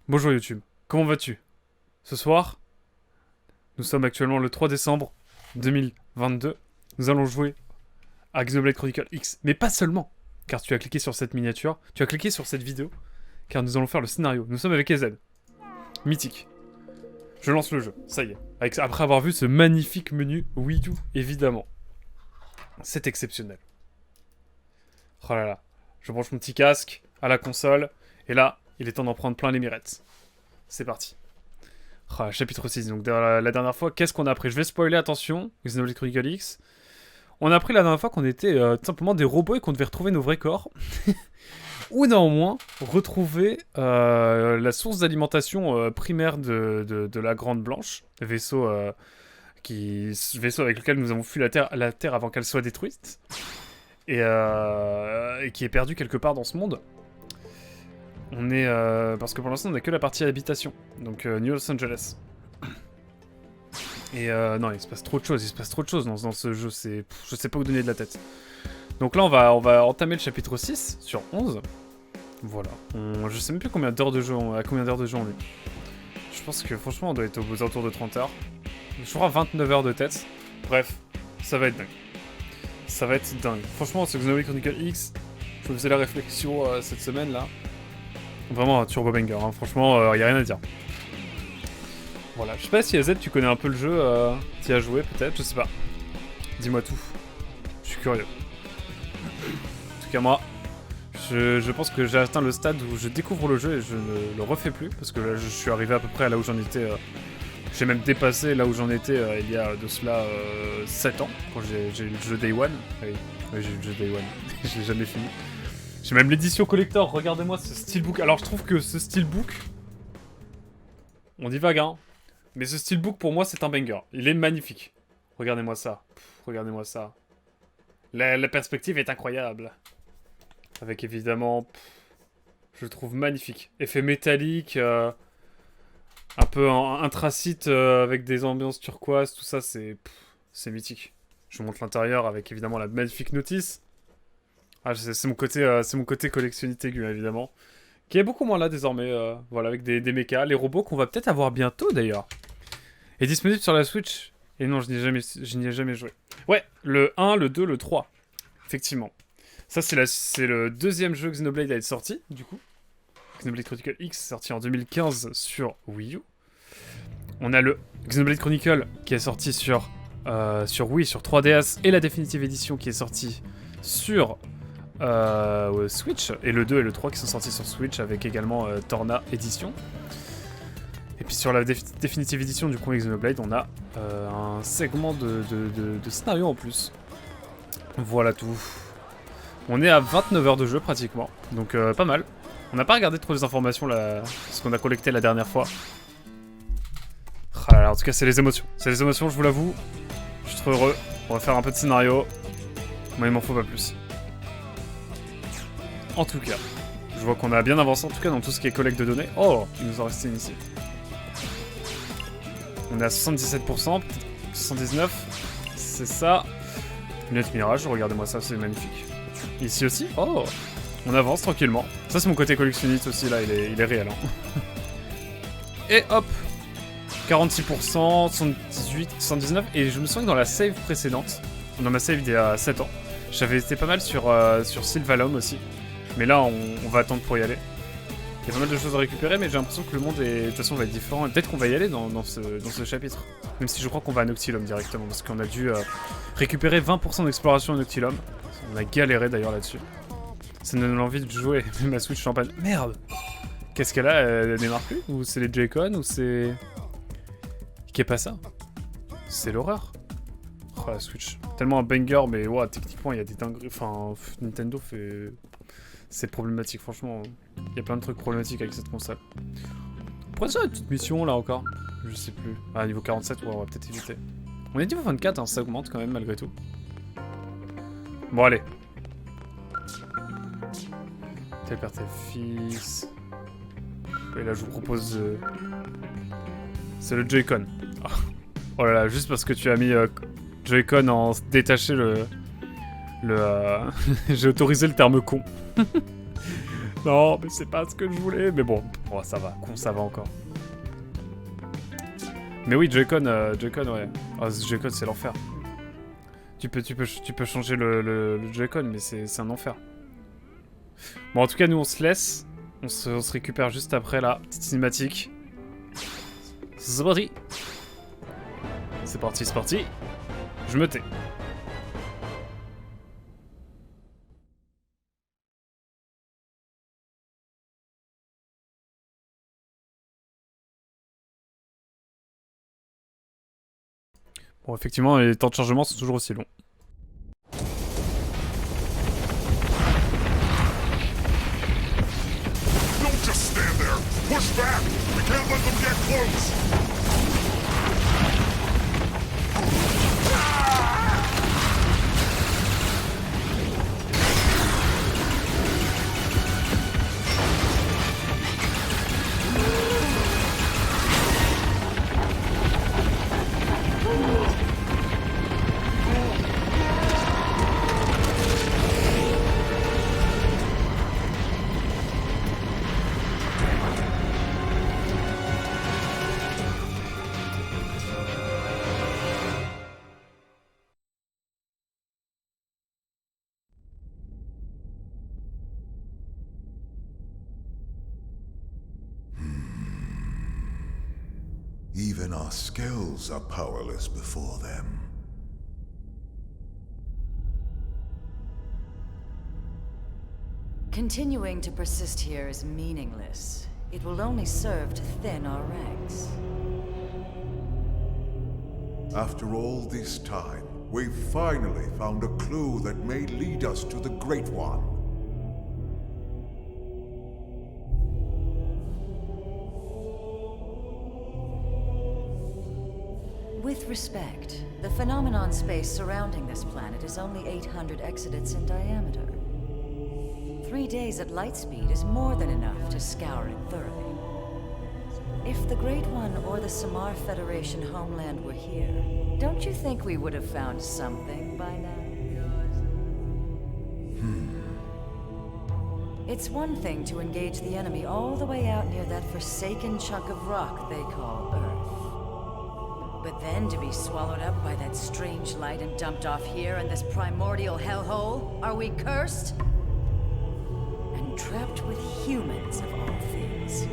Bonjour YouTube, comment vas-tu? Ce soir, nous sommes actuellement le 3 décembre 2022. Nous allons jouer à Xenoblade Chronicle X, mais pas seulement, car tu as cliqué sur cette miniature, tu as cliqué sur cette vidéo, car nous allons faire le scénario. Nous sommes avec EZ, mythique. Je lance le jeu, ça y est. Après avoir vu ce magnifique menu Wii U, évidemment. C'est exceptionnel. Oh là là, je branche mon petit casque à la console, et là, il est temps d'en prendre plein les mirettes. C'est parti. Ah, chapitre 6, donc la dernière fois, qu'est-ce qu'on a appris? Je vais spoiler, attention, Xenoblade Chronicle X. On a appris la dernière fois qu'on était tout simplement des robots et qu'on devait retrouver nos vrais corps. Ou néanmoins, retrouver la source d'alimentation primaire de la Grande Blanche, vaisseau, vaisseau avec lequel nous avons fui la Terre avant qu'elle soit détruite, et qui est perdu quelque part dans ce monde. On est... parce que pour l'instant, on n'a que la partie habitation. Donc, New Los Angeles. Et non, il se passe trop de choses, dans ce jeu. Je sais pas où donner de la tête. Donc là, on va entamer le chapitre 6 sur 11. Voilà. Je sais même plus combien d'heures de jeu on est. Je pense que franchement, on doit être aux alentours de 30 heures. Je crois 29 heures de tête. Bref, ça va être dingue. Ça va être dingue. Franchement, ce Xenoblade Chronicle X, je me faisais la réflexion cette semaine là. Vraiment un turbo banger, hein. Franchement, y a rien à dire. Voilà, je sais pas si AZ, tu connais un peu le jeu, t'y as joué peut-être, je sais pas. Dis-moi tout. Je suis curieux. En tout cas, moi, je pense que j'ai atteint le stade où je découvre le jeu et je ne le refais plus, parce que là, je suis arrivé à peu près à là où j'en étais. J'ai même dépassé là où j'en étais il y a de cela 7 ans, quand j'ai eu le jeu Day One. Oui, j'ai eu le jeu Day One. Je l'ai jamais fini. J'ai même l'édition collector, regardez-moi ce steelbook. Alors je trouve que ce steelbook, on divague hein, mais ce steelbook pour moi c'est un banger. Il est magnifique. Regardez-moi ça. Regardez-moi ça. La perspective est incroyable. Avec évidemment, je le trouve magnifique. Effet métallique, un peu intracite avec des ambiances turquoises, tout ça c'est mythique. Je vous montre l'intérieur avec évidemment la magnifique notice. Ah, c'est mon côté collectionniste aigu, évidemment. Qui est beaucoup moins là, désormais. Voilà, avec des mechas. Les robots qu'on va peut-être avoir bientôt, d'ailleurs. Est disponible sur la Switch. Et non, je n'y ai jamais joué. Ouais, le 1, le 2, le 3. Effectivement. Ça, c'est le deuxième jeu Xenoblade à être sorti, du coup. Xenoblade Chronicle X, sorti en 2015 sur Wii U. On a le Xenoblade Chronicle qui est sorti sur Wii, sur 3DS. Et la Definitive Edition qui est sortie sur... Switch, et le 2 et le 3 qui sont sortis sur Switch avec également Torna Edition. Et puis sur la Definitive Edition du premier Xenoblade, on a un segment de scénario en plus. Voilà tout. On est à 29 heures de jeu pratiquement, donc pas mal. On n'a pas regardé trop les informations là, ce qu'on a collecté la dernière fois. Ah, en tout cas, c'est les émotions. C'est les émotions, je vous l'avoue. Je suis trop heureux. On va faire un peu de scénario. Moi, il m'en faut pas plus. En tout cas, je vois qu'on a bien avancé en tout cas dans tout ce qui est collecte de données. Oh, il nous en reste une ici. On est à 77%, 79%, c'est ça. Lunettes mirage, regardez-moi ça, c'est magnifique. Ici aussi, oh, on avance tranquillement. Ça c'est mon côté collectionniste aussi là, il est réel. Hein. Et hop, 46%, 78, 79, et je me sens que dans la save précédente, dans ma save d'il y a 7 ans, j'avais été pas mal sur Sylvalum aussi. Mais là, on va attendre pour y aller. Il y a pas mal de choses à récupérer, mais j'ai l'impression que le monde est, de toute façon va être différent. Et peut-être qu'on va y aller dans ce chapitre. Même si je crois qu'on va à Noctilum directement, parce qu'on a dû récupérer 20% d'exploration à Noctilum. On a galéré d'ailleurs là-dessus. Ça nous donne envie de jouer. Ma Switch est en panne. Merde. Qu'est-ce qu'elle a? Elle démarre plus? Ou c'est les Joy-Con? Ou c'est... Qu'est pas ça? C'est l'horreur. Oh la Switch. Tellement un banger, mais ouais, techniquement il y a des dingueries. Enfin, Nintendo fait... C'est problématique, franchement. Il y a plein de trucs problématiques avec cette console. Pourquoi ça, la petite mission là encore? Je sais plus. Ah, niveau 47, ouais, on va peut-être éviter. On est niveau 24, hein, ça augmente quand même malgré tout. Bon, allez. Tel père, tel fils. Et là, je vous propose. C'est le Joy-Con. Oh là là, juste parce que tu as mis Joy-Con en détaché le. J'ai autorisé le terme con. Non, mais c'est pas ce que je voulais. Mais bon, ça va. Ça va encore. Mais oui, Joy-Con, ouais. Ah, Joy-Con, c'est l'enfer. Tu peux changer le Joy-Con, mais c'est un enfer. Bon, en tout cas, nous, on se laisse. On se récupère juste après la petite cinématique. C'est parti. C'est parti, c'est parti. Je me tais. Bon, effectivement, les temps de chargement sont toujours aussi longs. Don't just stand there! Push back! We can't let them get close! Even our skills are powerless before them. Continuing to persist here is meaningless. It will only serve to thin our ranks. After all this time, we've finally found a clue that may lead us to the Great One. With respect, the phenomenon space surrounding this planet is only 800 exodents in diameter. 3 days at light speed is more than enough to scour it thoroughly. If the Great One or the Samar Federation homeland were here, don't you think we would have found something by now? It's one thing to engage the enemy all the way out near that forsaken chunk of rock they call Earth. But then to be swallowed up by that strange light and dumped off here in this primordial hellhole? Are we cursed? And trapped with humans of all things.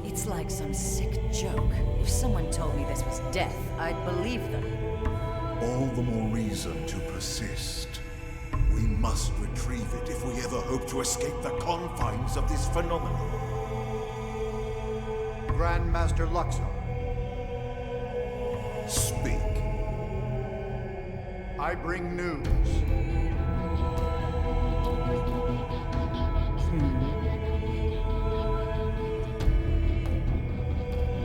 It's like some sick joke. If someone told me this was death, I'd believe them. All the more reason to persist. We must retrieve it if we ever hope to escape the confines of this phenomenon. Grandmaster Luxor, Speak. I bring news.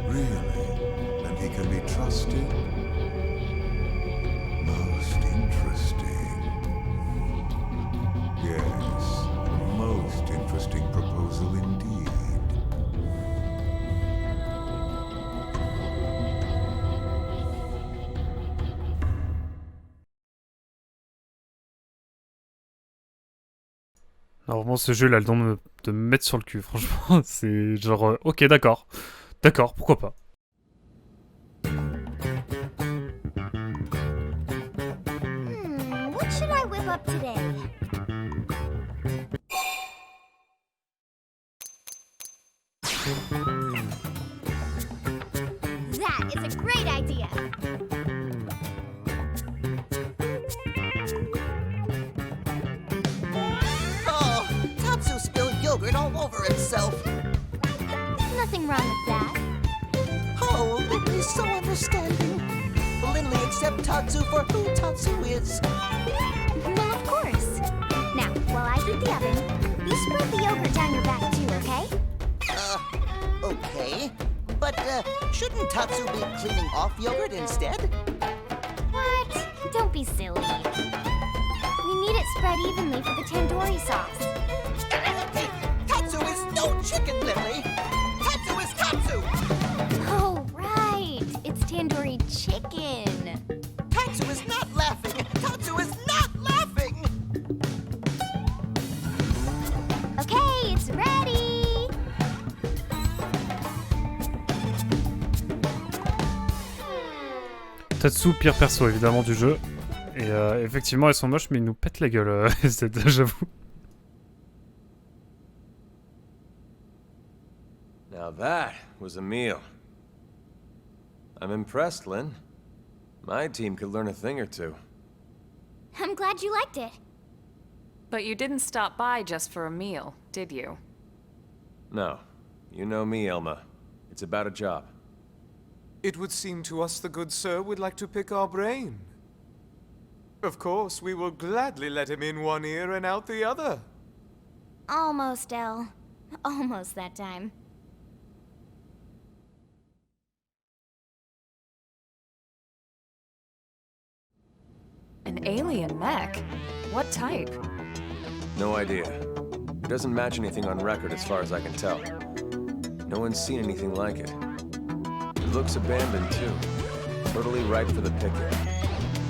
Really? And he can be trusted? Most interesting. Yes, a most interesting proposal indeed. Normalement, ce jeu, il a le don de me mettre sur le cul, franchement. C'est genre, ok, d'accord. D'accord, pourquoi pas. What should I whip up today? That is a great idea. Oh, Tatsu spilled yogurt all over himself. There's nothing wrong with that. Oh, Lindley's so understanding. Lindley accept Tatsu for who Tatsu is. Well, of course. Now, while I heat the oven, you spread the yogurt down your back too, okay? Okay. But, shouldn't Tatsu be cleaning off yogurt instead? What? Don't be silly. We need it spread evenly for the tandoori sauce. Tatsu is no chicken, Lindley. Tatsu is Tatsu. Oh, right. It's tandoori chicken. Tatsu is not laughing. Tatsu is not laughing. Okay, it's Tatsu, pire perso évidemment du jeu. Et effectivement, elles sont moches, mais ils nous pètent la gueule, j'avoue. Now that was a meal. I'm impressed, Lynn. My team could learn a thing or two. I'm glad you liked it. But you didn't stop by just for a meal, did you? No. You know me, Elma. It's about a job. It would seem to us the good sir would like to pick our brain. Of course, we will gladly let him in one ear and out the other. Almost, Elle. Almost that time. An alien mech? What type? No idea. It doesn't match anything on record as far as I can tell. No one's seen anything like it. It looks abandoned, too. Totally ripe for the picking.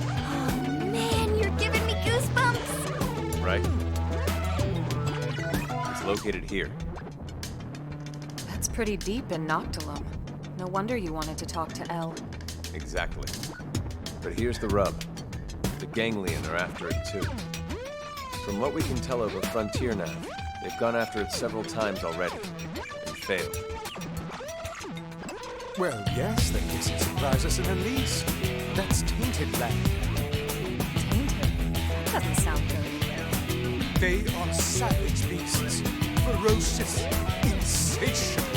Oh man, you're giving me goosebumps! Right? It's located here. That's pretty deep in Noctilum. No wonder you wanted to talk to Elle. Exactly. But here's the rub. The Ganglion are after it, too. From what we can tell over Frontier Nav, they've gone after it several times already, and failed. Well, yes, that doesn't surprise us in the least. That's tainted land. Tainted? That doesn't sound good. They are savage beasts. Ferocious, insatiable.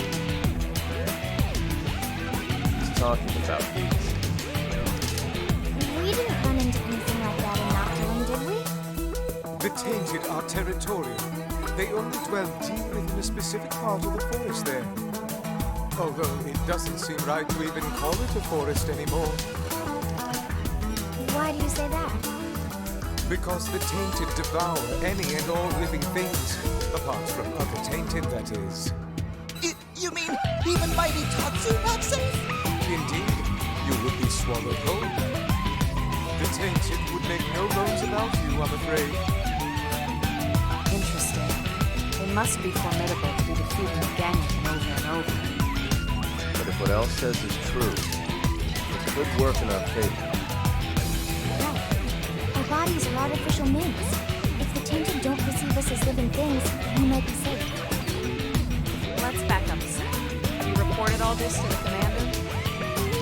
He's talking about these. We didn't run into anything like that in Noctilum, did we? The tainted are territorial. They only dwell deep within a specific part of the forest there. Although it doesn't seem right to even call it a forest anymore. Why do you say that? Because the tainted devour any and all living things. Apart from other tainted, that is. You mean even mighty Tatsu not safe? Indeed, you would be swallowed whole. The tainted would make no bones about you, I'm afraid. Interesting. They must be formidable to be defeating the Ganglion over and over. But if what Elle says is true, it could work in our favor. Right. Our bodies are artificial mimics. If the tainted don't perceive us as living things, we might be safe. Let's back up a sec. Have you reported all this to the commander?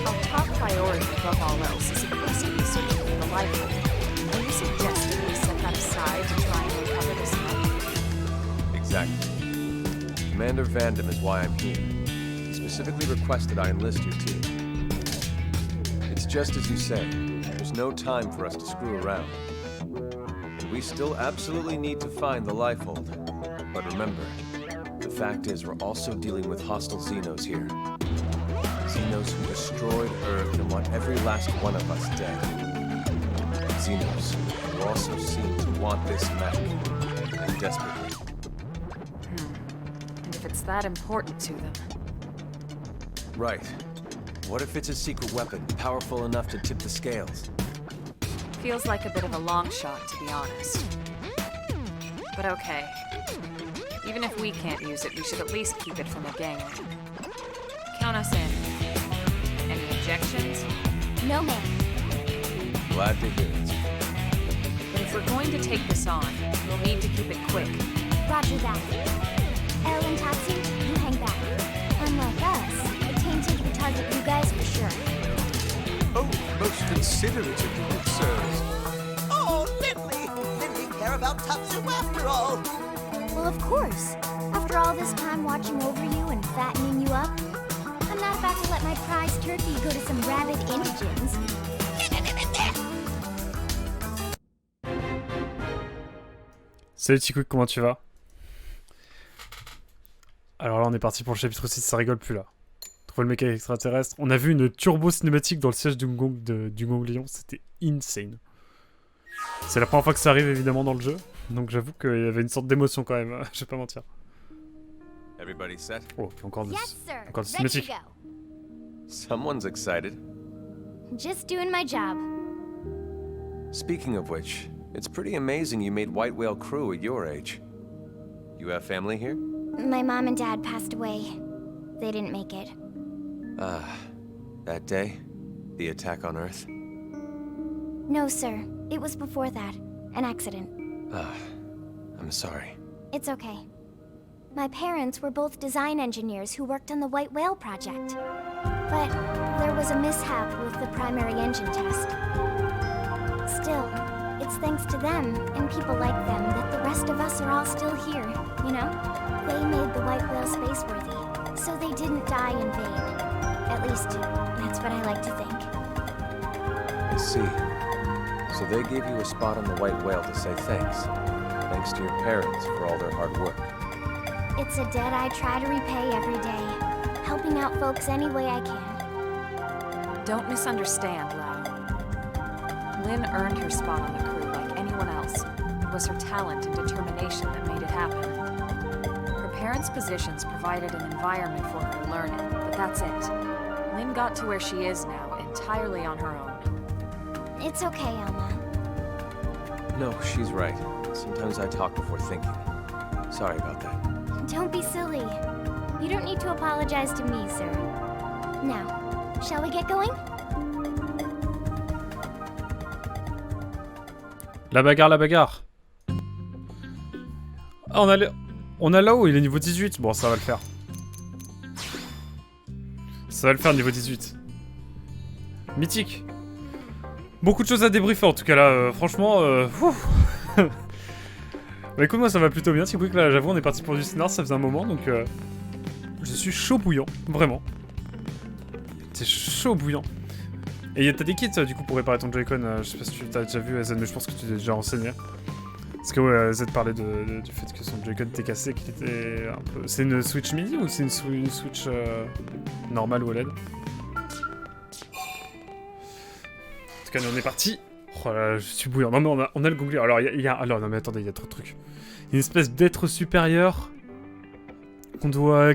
Our top priority above all else is aggressively searching for the life form. Are you suggesting we set that aside to try and recover this mech? Exactly. Commander Vandam is why I'm here. He specifically requested I enlist your team. It's just as you say. There's no time for us to screw around. And we still absolutely need to find the Lifehold. But remember, the fact is we're also dealing with hostile Xenos here. Xenos who destroyed Earth and want every last one of us dead. Xenos who also seem to want this mech, and desperately. And if it's that important to them? Right. What if it's a secret weapon, powerful enough to tip the scales? Feels like a bit of a long shot, to be honest. But okay. Even if we can't use it, we should at least keep it from the Ganglion. Count us in. Any objections? No, ma'am. Glad to hear it. But if we're going to take this on, we'll need to keep it quick. Roger that. Elle and Tatsu, you hang back. Unlike us, the tainted would target you guys for sure. Oh, most considerate of you, good sirs. Oh, Lindley! Lindley care about Tatsu after all! Well, of course. After all this time watching over you and fattening you up, I'm not about to let my prized turkey go to some rabid indigents. Salut Ticouk, comment tu vas? Alors là on est parti pour le chapitre 6, ça rigole plus là. Trouver le mec extraterrestre. On a vu une turbo cinématique dans le siège du Ganglion, c'était insane. C'est la première fois que ça arrive évidemment dans le jeu, donc j'avoue qu'il y avait une sorte d'émotion quand même, je vais pas mentir. Everybody set? Oh, puis encore des Yes, sir. encore des Ready to cinématiques. go. Someone's excited. Just doing my job. Speaking of which, it's pretty amazing you made White Whale crew at your age. You have family here? My mom and dad passed away. They didn't make it. Ah, that day? The attack on Earth? No, sir. It was before that. An accident. I'm sorry. It's okay. My parents were both design engineers who worked on the White Whale project. But there was a mishap with the primary engine test. Still, it's thanks to them and people like them that the rest of us are all still here, you know? They made the White Whale spaceworthy, so they didn't die in vain. At least, that's what I like to think. I see. So they gave you a spot on the White Whale to say thanks. Thanks to your parents for all their hard work. It's a debt I try to repay every day, helping out folks any way I can. Don't misunderstand, Lau. Lynn earned her spot on the crew like anyone else. It was her talent and determination that made it happen. Her parents' positions provided an environment for her to learn in, but that's it. Lynn got to where she is now entirely on her own. It's okay, Elma. No, she's right. Sometimes I talk before thinking. Sorry about that. Don't be silly. You don't need to apologize to me, sir. Now, shall we get going? La bagarre, la bagarre. Ah, on a là-haut, il est niveau 18. Bon, ça va le faire. Ça va le faire niveau 18. Mythique. Beaucoup de choses à débriefer en tout cas là. Franchement, bah écoute, moi ça va plutôt bien. C'est que là, j'avoue, on est parti pour du scénar, ça faisait un moment donc. Je suis chaud bouillant, vraiment. C'est chaud bouillant. Et t'as des kits du coup pour réparer ton Joy-Con. Je sais pas si tu t'as déjà vu, Z, mais je pense que tu t'es déjà renseigné. Parce que ouais, Z parlait du fait que son Joy-Con était cassé, qu'il était un peu. C'est une Switch mini ou c'est une Switch normale ou OLED? En tout cas, on est parti. Oh là là, je suis bouillant. Non mais on a le Google. Alors alors non mais attendez, il y a trop de trucs. Il y a une espèce d'être supérieur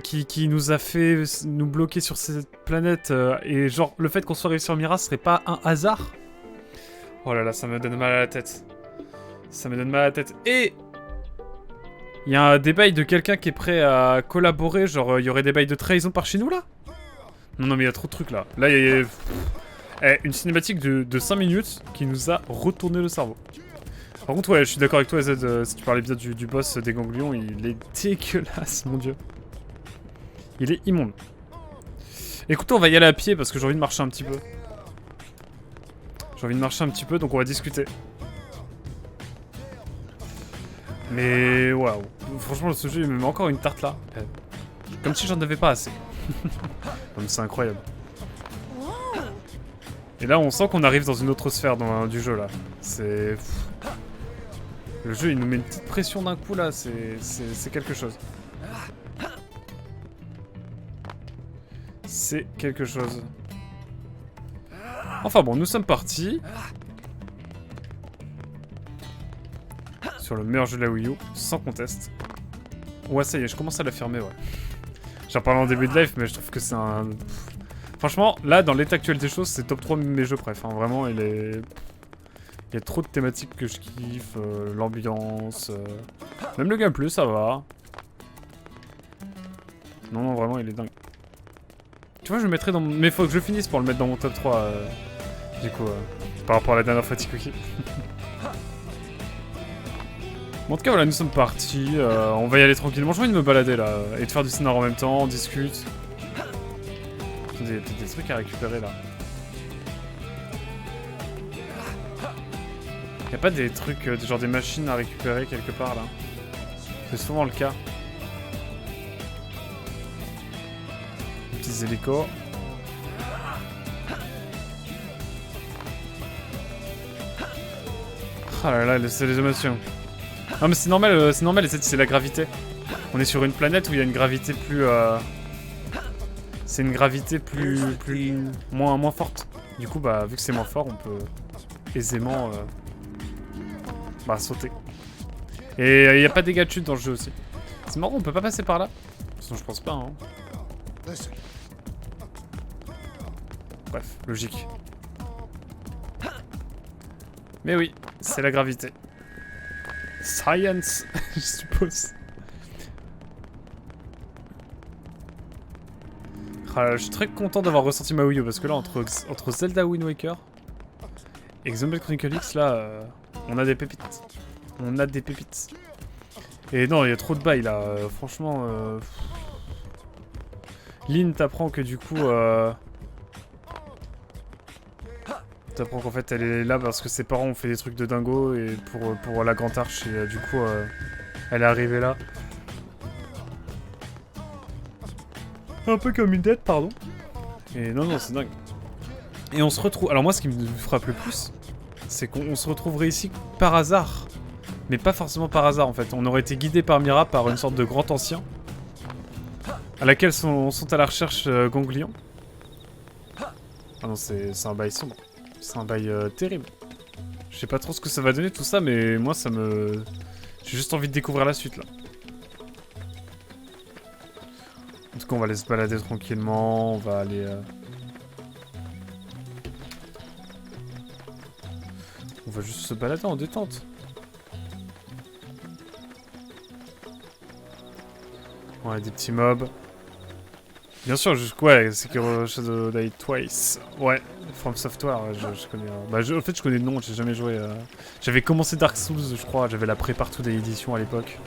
qui nous a fait nous bloquer sur cette planète et genre le fait qu'on soit arrivé sur Mira serait pas un hasard. Oh là là, ça me donne mal à la tête. Ça me donne mal à la tête. Et il y a un débail de quelqu'un qui est prêt à collaborer, genre il y aurait des bails de trahison par chez nous là. Non mais il y a trop de trucs là. Là il y a une cinématique de 5 minutes qui nous a retourné le cerveau. Par contre, ouais, je suis d'accord avec toi, Z, si tu parlais bien du boss des ganglions, il est dégueulasse, mon dieu. Il est immonde. Écoutez, on va y aller à pied parce que j'ai envie de marcher un petit peu. J'ai envie de marcher un petit peu, donc on va discuter. Mais, waouh. Franchement, ce jeu, il me met encore une tarte là. Comme si j'en avais pas assez. Comme c'est incroyable. Et là, on sent qu'on arrive dans une autre sphère du jeu, là. C'est... Le jeu, il nous met une petite pression d'un coup, là. C'est quelque chose. C'est quelque chose. Enfin bon, nous sommes partis. Sur le meilleur jeu de la Wii U, sans conteste. Ouais, ça y est, je commence à l'affirmer, ouais. J'en parlais en début de live, mais je trouve que c'est un... Franchement, là, dans l'état actuel des choses, c'est top 3 de mes jeux préf. Hein. Vraiment, il y a trop de thématiques que je kiffe. L'ambiance. Même le gameplay, ça va. Non, vraiment, il est dingue. Tu vois, je le mettrais dans... Mais faut que je finisse pour le mettre dans mon top 3. Du coup, par rapport à la dernière fois Tikuki. Bon, en tout cas, voilà, nous sommes partis. On va y aller tranquillement. J'ai envie de me balader, là. Et de faire du scénar en même temps. On discute. Il y a peut-être des trucs à récupérer là. Y'a pas des trucs, genre des machines à récupérer quelque part là? C'est souvent le cas. Des petits hélicos. Ah là là, c'est les émotions. Non mais c'est normal, c'est la gravité. On est sur une planète où il y a une gravité plus... C'est une gravité moins forte. Du coup, bah, vu que c'est moins fort, on peut aisément sauter. Et il n'y a pas de dégâts de chute dans le jeu aussi. C'est marrant, on peut pas passer par là. De toute façon, je pense pas. Hein. Bref, logique. Mais oui, c'est la gravité. Science, je suppose. Ah, je suis très content d'avoir ressorti ma Wii U parce que là, entre Zelda Wind Waker Et Xenoblade Chronicle X, là, on a des pépites. On a des pépites. Et non, il y a trop de bails, là. Franchement... Lynn t'apprend que du coup... T'apprends qu'en fait, elle est là parce que ses parents ont fait des trucs de dingo et pour la Grande Arche. Et du coup, elle est arrivée là. Un peu comme une dette, pardon. Et non, c'est dingue. Et on se retrouve... Alors moi, ce qui me frappe le plus, c'est qu'on se retrouverait ici par hasard. Mais pas forcément par hasard, en fait. On aurait été guidé par Mira, par une sorte de grand ancien, à laquelle sont à la recherche Ganglion. Ah non, c'est un bail sombre. C'est un bail terrible. Je sais pas trop ce que ça va donner tout ça, mais moi, ça me... J'ai juste envie de découvrir la suite, là. En tout cas, on va aller se balader tranquillement, on va aller... On va juste se balader en détente. Ouais, des petits mobs. Bien sûr, ouais, Sekiro Shadow Die Twice. Ouais, From Software, je connais... Bah, en fait, je connais le nom, j'ai jamais joué... J'avais commencé Dark Souls, je crois, j'avais la pré-partout des éditions à l'époque.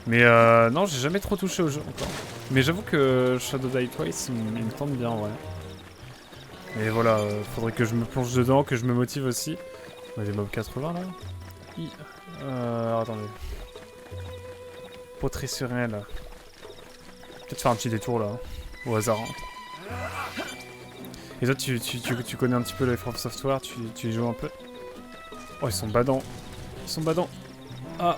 Mais non, j'ai jamais trop touché au jeu encore. Mais j'avoue que Shadow Die Twice, il me tente bien, ouais. Et voilà, faudrait que je me plonge dedans, que je me motive aussi. On a des mobs 80 là. Alors, attendez. Poterie sur rien là. Peut-être faire un petit détour là, hein, au hasard. Hein. Et toi, tu connais un petit peu les From Software, tu y joues un peu. Oh, ils sont badants. Ils sont badants. Ah.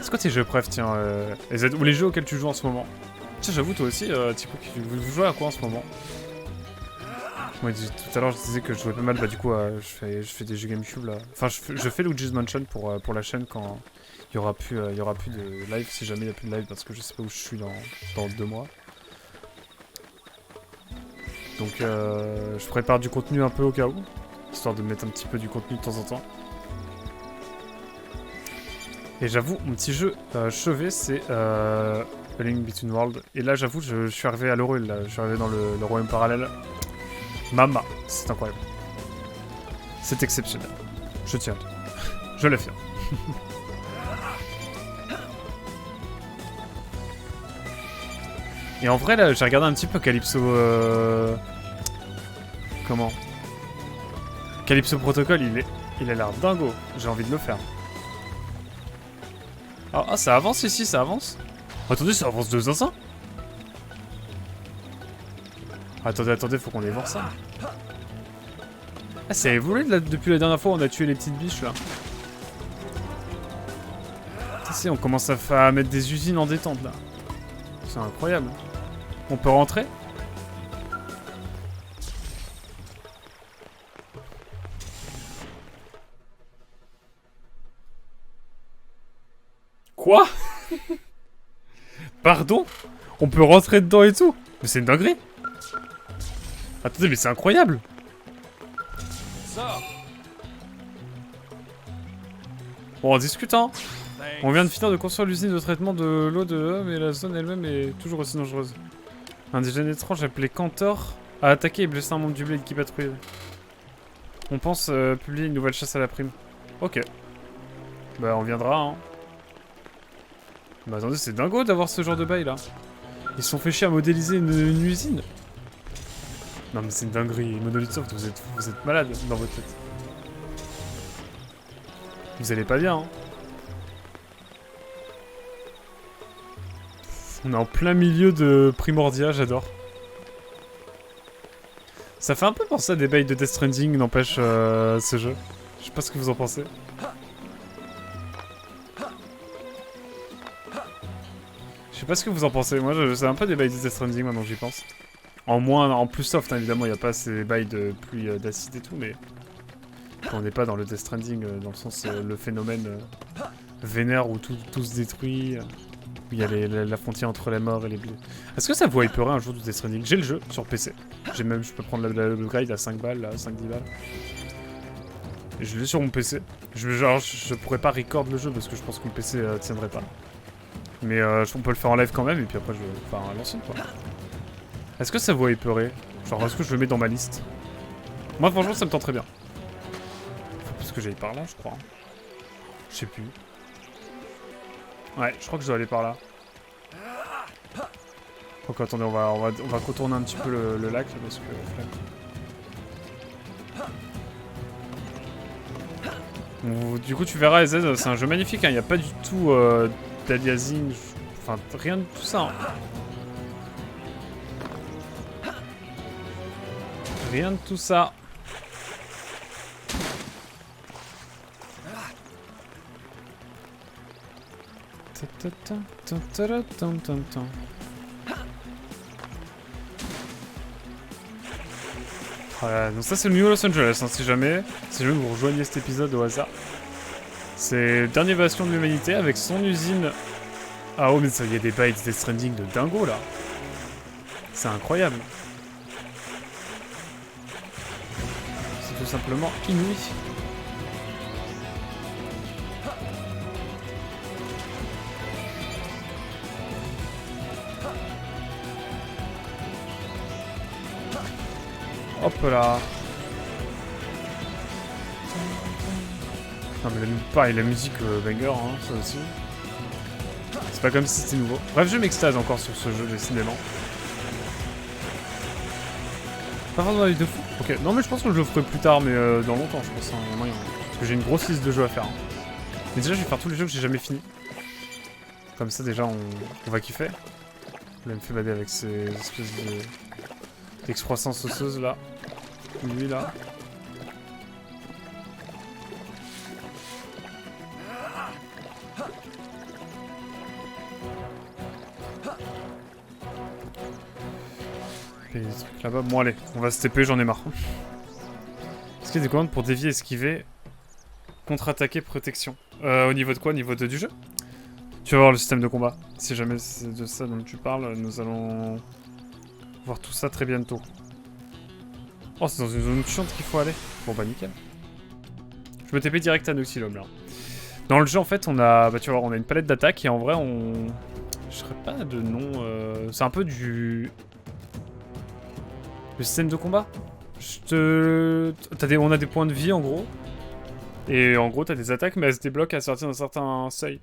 C'est quoi tes jeux préf, tiens, ou les jeux auxquels tu joues en ce moment? Tiens, j'avoue, toi aussi, Thibaut, vous jouez à quoi en ce moment? Moi, tout à l'heure, je disais que je jouais pas mal, bah du coup, je fais des jeux GameCube, là. Enfin, je fais Luigi's Mansion pour la chaîne quand il y aura plus de live, si jamais il n'y a plus de live, parce que je sais pas où je suis dans 2 mois. Donc, je prépare du contenu un peu au cas où, histoire de mettre un petit peu du contenu de temps en temps. Et j'avoue, mon petit jeu chevet, c'est A Link Between Worlds. Et là, j'avoue, je suis arrivé à l'Horul, là. Je suis arrivé dans le royaume parallèle. Mama, c'est incroyable. C'est exceptionnel. Je tiens. Je l'affirme. Et en vrai, là, j'ai regardé un petit peu Calypso... Comment? Calypso Protocol, il a l'air dingo. J'ai envie de le faire. Ah, ça avance ici, ça avance. Attendez, ça avance de zinzin. Attendez, faut qu'on aille voir ça. Ah, ça a évolué depuis la dernière fois où on a tué les petites biches, là. Tu sais, on commence à mettre des usines en détente, là. C'est incroyable. On peut rentrer? Quoi? Pardon? On peut rentrer dedans et tout? Mais c'est une dinguerie! Attendez, mais c'est incroyable! Bon, on discute, hein. On vient de finir de construire l'usine de traitement de l'eau de l'homme et la zone elle-même est toujours aussi dangereuse. Un indigène étrange appelé Cantor a attaqué et blessé un membre du Blade qui patrouillait. On pense publier une nouvelle chasse à la prime. Ok. Bah, on viendra, hein. Bah attendez, c'est dingo d'avoir ce genre de bail là. Ils se sont fait chier à modéliser une usine. Non mais c'est une dinguerie, Monolith Soft, vous êtes malade dans votre tête. Vous allez pas bien, hein. On est en plein milieu de Primordia, j'adore. Ça fait un peu penser à des bails de Death Stranding, n'empêche ce jeu. Je sais pas ce que vous en pensez. Je sais pas ce que vous en pensez, moi c'est un peu des bails de Death Stranding maintenant que j'y pense. En plus soft, hein, évidemment, il n'y a pas ces bails de pluie d'acide et tout, mais on n'est pas dans le Death Stranding, dans le sens le phénomène vénère où tout se détruit, où il y a la frontière entre les morts et les bleus. Est-ce que ça vous hyperait un jour du Death Stranding? J'ai le jeu sur PC, je peux prendre le grade à 5 balles, à 5-10 balles. Et je l'ai sur mon PC. Je pourrais pas record le jeu parce que je pense que mon PC tiendrait pas. Mais on peut le faire en live quand même, et puis après, à l'ancienne quoi. Est-ce que ça vaut épeuré? Genre, est-ce que je le mets dans ma liste? Moi, franchement, ça me tente très bien. Faut plus que j'aille par là, je crois. Je sais plus. Ouais, je crois que je dois aller par là. Donc attendez, on va contourner un petit peu le lac, là, parce que... Bon, du coup, tu verras, EZ, c'est un jeu magnifique, hein. Il n'y a pas du tout d'aliasing, enfin, rien de tout ça. Hein. Rien de tout ça. Voilà, donc ça c'est le New Los Angeles, hein, si jamais vous rejoignez cet épisode au hasard. C'est la dernière version de l'humanité avec son usine. Ah oh mais ça, il y a des bytes des Stranding de dingo là. C'est incroyable. C'est tout simplement inouï. Hop là. Non mais pareil, la musique banger, hein, ça aussi. C'est pas comme si c'était nouveau. Bref, je m'extase encore sur ce jeu, décidément. Pas vraiment envie de fou. Ok, non mais je pense que je le ferai plus tard, mais dans longtemps, je pense. Hein, il y a moyen. Parce que j'ai une grosse liste de jeux à faire. Hein. Mais déjà, je vais faire tous les jeux que j'ai jamais fini. Comme ça, déjà, on va kiffer. Là, il me fait bader avec ces espèces d'excroissance osseuse là. Lui là. Il y a des trucs là-bas. Bon allez, on va se TP, j'en ai marre. Est-ce qu'il y a des commandes pour dévier, esquiver, contre-attaquer, protection? Au niveau de quoi? Au niveau du jeu? Tu vas voir le système de combat. Si jamais c'est de ça dont tu parles, nous allons voir tout ça très bientôt. Oh, c'est dans une zone chiante qu'il faut aller. Bon bah nickel. Je me TP direct à Noxylum là. Dans le jeu en fait on a, bah tu vas voir, on a une palette d'attaques et en vrai on... Je serais pas de nom... C'est un peu du... Le système de combat. On a des points de vie en gros. Et en gros t'as des attaques mais elles se débloquent à sortir d'un certain seuil.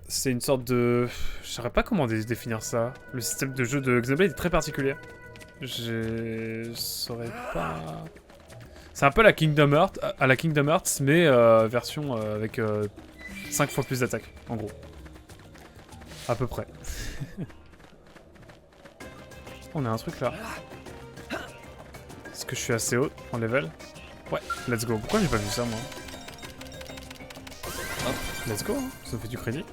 C'est une sorte de... Je saurais pas comment définir ça. Le système de jeu de Xenoblade est très particulier. Je saurais pas... C'est un peu la Kingdom Hearts, mais version avec 5 fois plus d'attaques, en gros. À peu près. On a un truc là. Est-ce que je suis assez haut en level? Ouais, let's go. Pourquoi j'ai pas vu ça, moi? Hop, let's go, hein. Ça fait du crédit.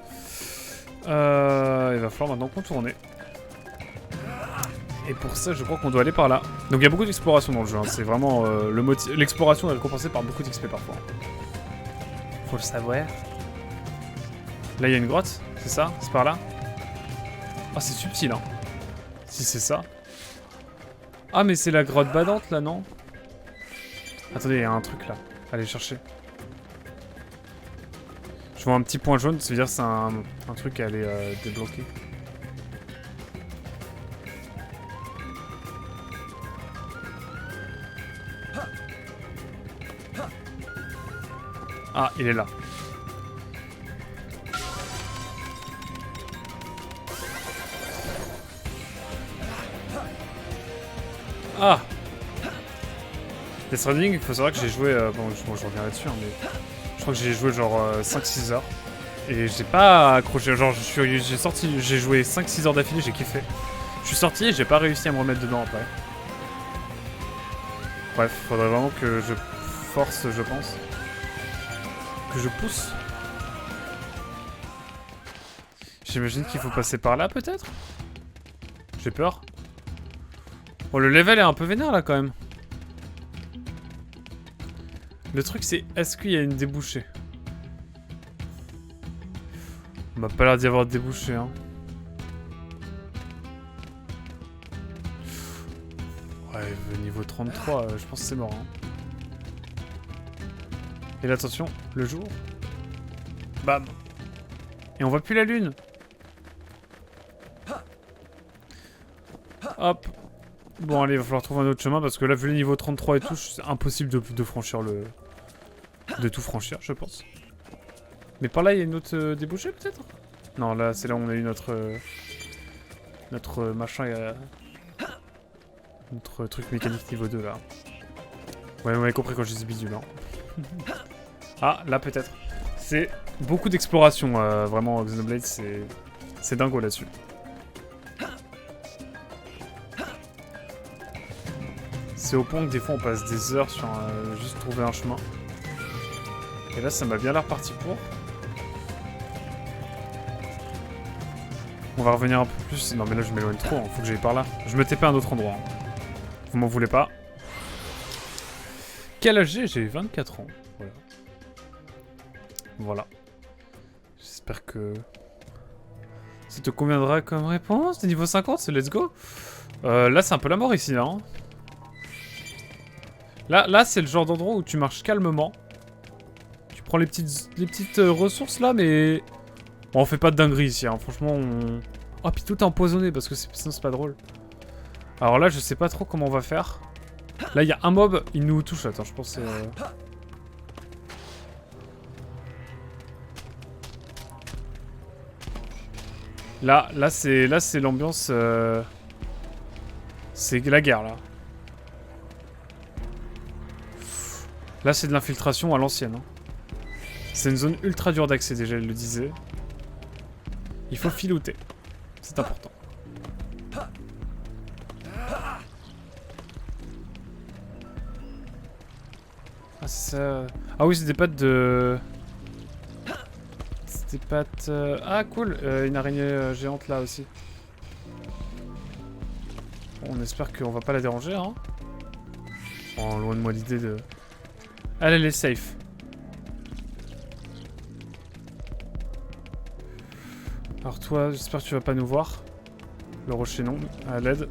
Il va falloir maintenant contourner. Et pour ça, je crois qu'on doit aller par là. Donc il y a beaucoup d'exploration dans le jeu, hein. C'est vraiment l'exploration est récompensée par beaucoup d'XP parfois. Faut le savoir. Là, il y a une grotte, c'est ça? C'est par là? Ah, c'est subtil, hein. Si c'est ça. Ah, mais c'est la grotte badante, là, non? Attendez, il y a un truc, là. Allez chercher. Je vois un petit point jaune, ça veut dire que c'est un truc à aller débloquer. Ah, il est là. Ah! Death Stranding, il faut savoir que j'ai joué... bon, je reviens là-dessus, hein, mais... Je crois que j'ai joué genre 5-6 heures. Et j'ai pas accroché, genre j'ai joué 5-6 heures d'affilée, j'ai kiffé. Je suis sorti et j'ai pas réussi à me remettre dedans après. Bref, faudrait vraiment que je force, je pense. Que je pousse. J'imagine qu'il faut passer par là peut-être? J'ai peur. Bon, le level est un peu vénère là quand même. Le truc c'est, est-ce qu'il y a une débouchée? On m'a pas l'air d'y avoir de débouchée, hein. Ouais, niveau 33, je pense que c'est mort, hein. Et là, attention, le jour. Bam. Et on voit plus la lune. Hop. Bon, allez, il va falloir trouver un autre chemin parce que là, vu le niveau 33 et tout, c'est impossible de franchir le... De tout franchir, je pense. Mais par là, il y a une autre débouchée, peut-être? Non, là, c'est là où on a eu notre... Notre machin... Notre truc mécanique niveau 2, là. Ouais, vous m'avez compris quand je dis bidule, hein. Ah, là, peut-être. C'est beaucoup d'exploration, vraiment, Xenoblade, c'est dingo là-dessus. C'est au point que des fois, on passe des heures sur juste trouver un chemin. Et là, ça m'a bien l'air parti pour. On va revenir un peu plus. Non, mais là, je m'éloigne trop, hein. Faut que j'aille par là. Je me TP à un autre endroit, hein. Vous m'en voulez pas. Quel âge j'ai 24 ans. Voilà. Voilà. J'espère que... Ça te conviendra comme réponse. T'es niveau 50, c'est let's go. Là, c'est un peu la mort ici, là. Hein. Là c'est le genre d'endroit où tu marches calmement. Tu prends les petites ressources, là, mais... Bon, on fait pas de dinguerie ici, hein. Franchement, on... Oh, puis tout est empoisonné, parce que sinon, c'est pas drôle. Alors là, je sais pas trop comment on va faire. Là, il y a un mob, il nous touche. Attends, je pense... Là, c'est l'ambiance... C'est la guerre, là. Là, c'est de l'infiltration à l'ancienne. Hein. C'est une zone ultra dure d'accès, déjà, elle le disait. Il faut filouter. C'est important. Ah, c'est ça... Ah oui, c'est des pattes de... C'est des pattes... Ah, cool, une araignée géante, là, aussi. Bon, on espère qu'on va pas la déranger, hein. Oh, loin de moi l'idée de... Elle est safe. Alors toi, j'espère que tu vas pas nous voir. Le rocher non, à l'aide.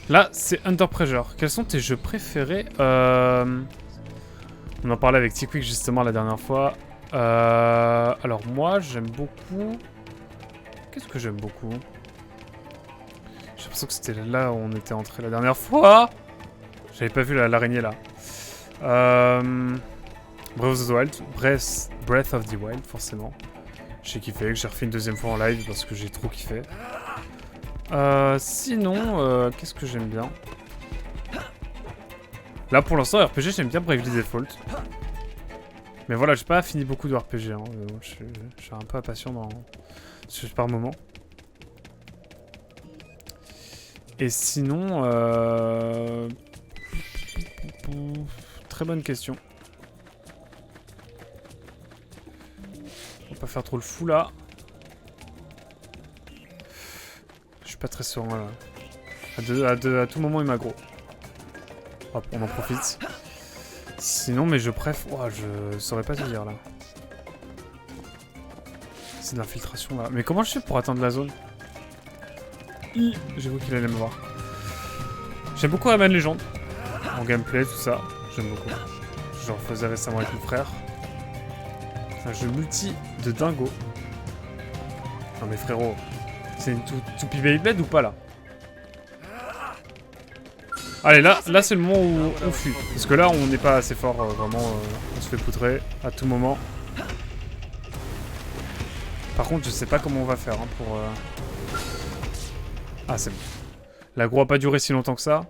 Là, c'est Under Pressure. Quels sont tes jeux préférés? On en parlait avec T-Quick justement la dernière fois. Alors moi, j'aime beaucoup... Qu'est-ce que j'aime beaucoup? J'ai l'impression que c'était là où on était entré la dernière fois. J'avais pas vu l'araignée là. Breath of the Wild, forcément. J'ai kiffé, que j'ai refait une deuxième fois en live parce que j'ai trop kiffé. Sinon, qu'est-ce que j'aime bien? Là pour l'instant, RPG, j'aime bien Bravely Default. Mais voilà, j'ai pas fini beaucoup de RPG. Hein. Je suis un peu impatient par moment. Et sinon, très bonne question. On va pas faire trop le fou là. Je suis pas très serein là. À tout moment il m'a gros. Hop, on en profite. Sinon, mais je préfère... Oh, je saurais pas te dire là. C'est de l'infiltration là. Mais comment je fais pour atteindre la zone? J'avoue qu'il allait me voir. J'aime beaucoup Rayman Legend. En gameplay, tout ça. J'aime beaucoup. J'en faisais récemment avec mon frère. C'est un jeu multi de dingo. Non mais frérot, c'est une toupie Beyblade ou pas là? Allez, là c'est le moment où on fuit. Parce que là, on n'est pas assez fort, vraiment. On se fait poutrer à tout moment. Par contre, je sais pas comment on va faire hein, pour... Ah, c'est bon. L'aggro a pas duré si longtemps que ça.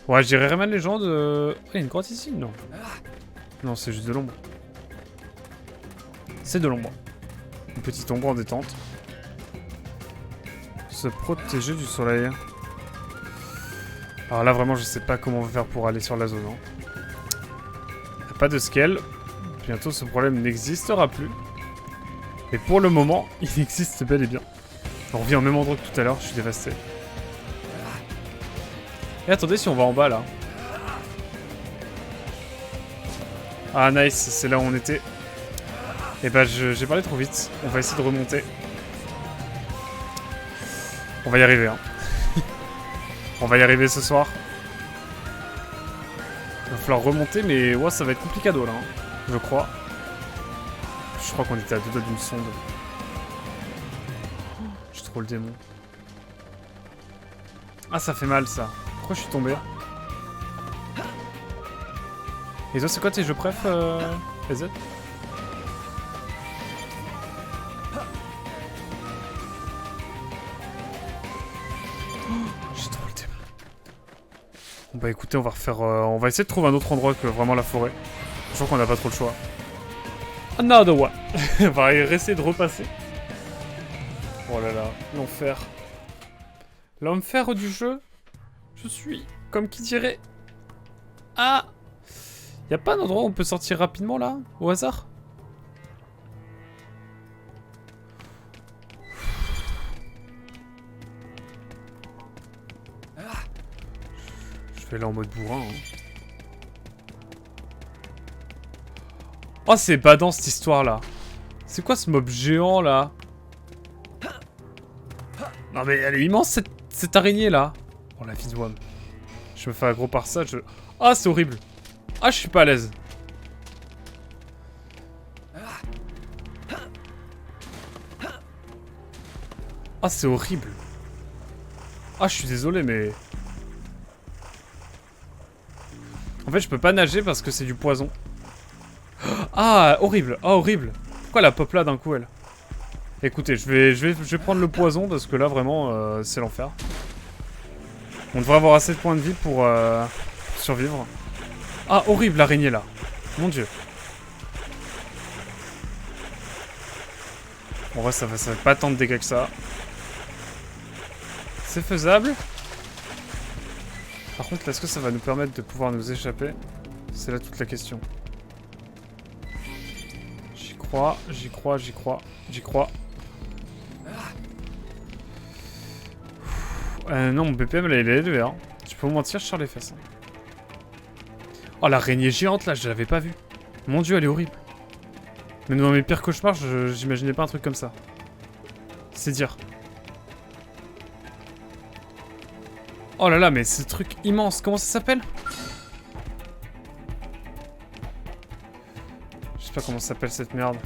Ouais, je dirais Rayman Legend. Oh, il y a une grotte ici? Non. Non, c'est juste de l'ombre. C'est de l'ombre. Une petite ombre en détente. Se protéger du soleil. Alors là, vraiment, je sais pas comment on va faire pour aller sur la zone. Hein. Y a pas de scale. Bientôt, ce problème n'existera plus. Mais pour le moment, il existe bel et bien. On revient au même endroit que tout à l'heure, je suis dévasté. Et attendez, si on va en bas, là. Ah, nice, c'est là où on était. Et bah, j'ai parlé trop vite. On va essayer de remonter. On va y arriver, hein. On va y arriver ce soir. Il va falloir remonter, mais ouais, ça va être complicado, là. Hein, je crois. Je crois qu'on était à deux doigts d'une sonde. trop le démon. Ah, ça fait mal, ça. Pourquoi je suis tombé? Et toi, c'est quoi tes jeux préf, PZ? J'ai trop le démon. Bon bah écoutez, on va refaire... on va essayer de trouver un autre endroit que vraiment la forêt. Je crois qu'on n'a pas trop le choix. Another one. On va essayer de repasser. Oh là là, l'enfer. L'enfer du jeu. Je suis, comme qui dirait... Ah! Y'a pas un endroit où on peut sortir rapidement, là? Au hasard? Je vais là en mode bourrin, hein. Oh, c'est badant cette histoire-là. C'est quoi ce mob géant, là? Non mais elle est immense, cette araignée-là. Oh, la vie de WAM. Je me fais aggro par ça, je... Ah, c'est horrible. Ah, je suis pas à l'aise. Ah, c'est horrible. Ah, je suis désolé, mais... En fait, je peux pas nager parce que c'est du poison. Ah, horrible. Ah, horrible. Pourquoi elle pop là d'un coup, elle? Écoutez, je vais prendre le poison parce que là, vraiment, c'est l'enfer. On devrait avoir assez de points de vie pour survivre. Ah, horrible l'araignée là. Mon dieu. En vrai, ça fait pas tant de dégâts que ça. C'est faisable. Par contre, est-ce que ça va nous permettre de pouvoir nous échapper? C'est là toute la question. J'y crois, j'y crois, j'y crois, j'y crois. Non, mon BPM là, il est élevé, hein. Je peux vous mentir, je sors les fesses. Oh, l'araignée géante là, je l'avais pas vue. Mon dieu, elle est horrible. Mais dans mes pires cauchemars, j'imaginais pas un truc comme ça. C'est dire. Oh là là, mais ce truc immense, comment ça s'appelle? Je sais pas comment ça s'appelle cette merde.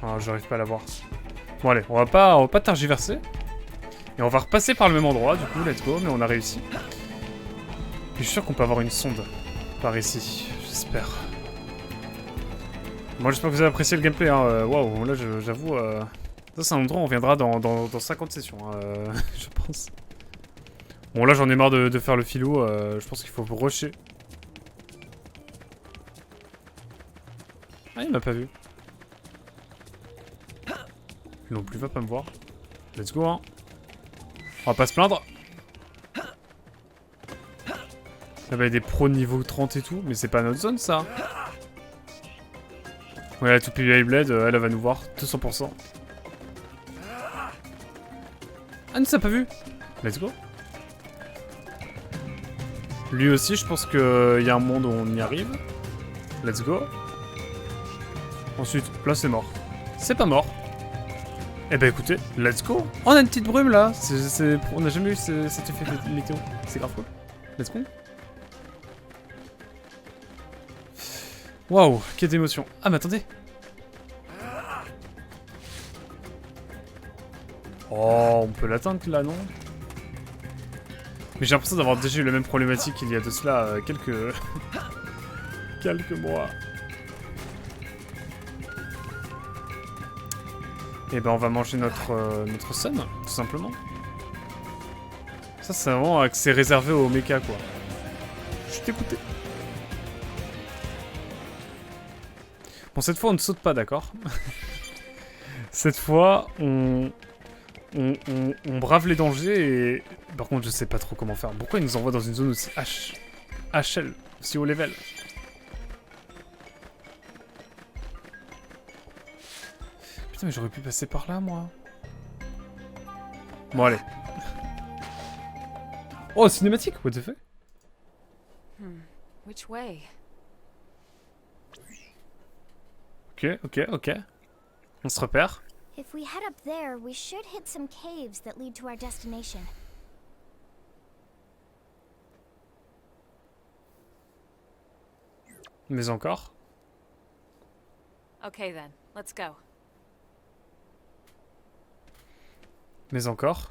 Oh, j'arrive pas à la voir. Bon allez, on va pas tergiverser. Et on va repasser par le même endroit, du coup, let's go, mais on a réussi. Je suis sûr qu'on peut avoir une sonde par ici, j'espère. Moi, j'espère que vous avez apprécié le gameplay, hein. Waouh, là, j'avoue, ça, c'est un endroit où on viendra dans 50 sessions, hein, je pense. Bon, là, j'en ai marre de faire le filou, je pense qu'il faut rusher. Ah, il m'a pas vu. Non plus, va pas me voir. Let's go, hein. On va pas se plaindre. Là, bah, il y a des pros de niveau 30 et tout, mais c'est pas notre zone, ça. Ouais, la toupie vieille bled, elle va nous voir, 200%. Ah, ne s'est pas vu. Let's go. Lui aussi, je pense qu'il y a un monde où on y arrive. Let's go. Ensuite, là, c'est mort. C'est pas mort. Eh ben écoutez, let's go. On a une petite brume là. On n'a jamais eu cet effet météo. C'est grave cool. Let's go. Waouh, quelle d'émotion. Ah mais attendez. Oh, on peut l'atteindre là, non? Mais j'ai l'impression d'avoir déjà eu la même problématique il y a de cela quelques... quelques mois. Et ben on va manger notre sun, tout simplement. Ça c'est vraiment accès réservé aux mechas quoi. Je suis dégoûté. Bon cette fois on ne saute pas, d'accord. Cette fois on brave les dangers et... Par contre je sais pas trop comment faire. Pourquoi ils nous envoient dans une zone aussi HL, aussi haut level? Putain mais j'aurais pu passer par là moi. Bon allez. Oh cinématique, what the fuck? Which way? Ok. On se repère. If we head up there, we should hit some caves that lead to our destination. Mais encore. Okay then, let's go. Mais encore.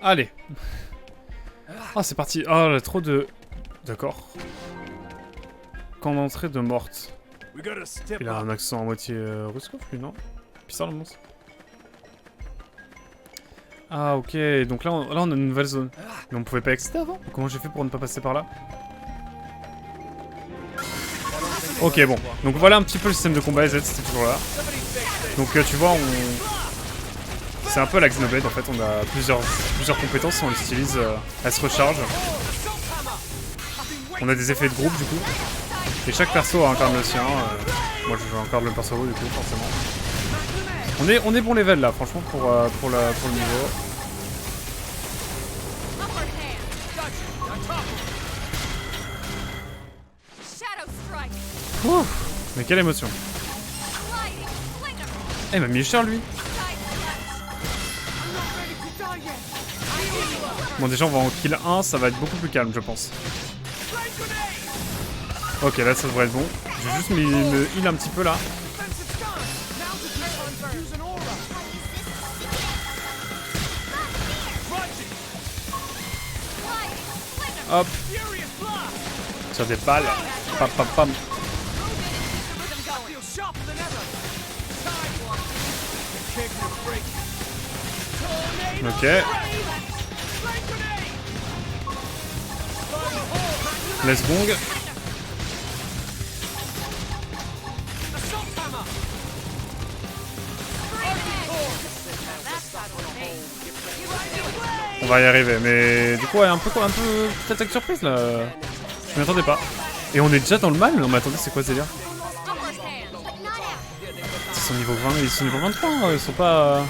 Allez. Ah, c'est parti. Ah, là, trop de... D'accord. Camp d'entrée de morte. Il a un accent à moitié Ruskov, lui, non? Bizarre, le monstre. Ah, ok. Donc là, on a une nouvelle zone. Mais on pouvait pas accéder avant? Comment j'ai fait pour ne pas passer par là? Ok, bon. Donc voilà un petit peu le système de combat. Z, c'était toujours là. Donc tu vois, c'est un peu la Xenoblade en fait. On a plusieurs compétences. On les utilise. Elles se rechargent. On a des effets de groupe du coup. Et chaque perso incarne le sien. Moi je incarne le perso du coup, forcément. On est bon level là, franchement, pour le niveau. Ouh, mais quelle émotion. Eh, il m'a mis cher lui. Bon, déjà on va en kill 1, ça va être beaucoup plus calme je pense. Ok, là ça devrait être bon. Je vais juste me heal un petit peu là. Hop. Sur des balles. Pam pam pam. Ok. Let's bong. On va y arriver, mais du coup, ouais, un peu attaque surprise là. Je m'y attendais pas. Et on est déjà dans le mal? Non, mais attendez, c'est quoi ce délire? Ils sont niveau 20, ils sont niveau 23, hein, ils sont pas.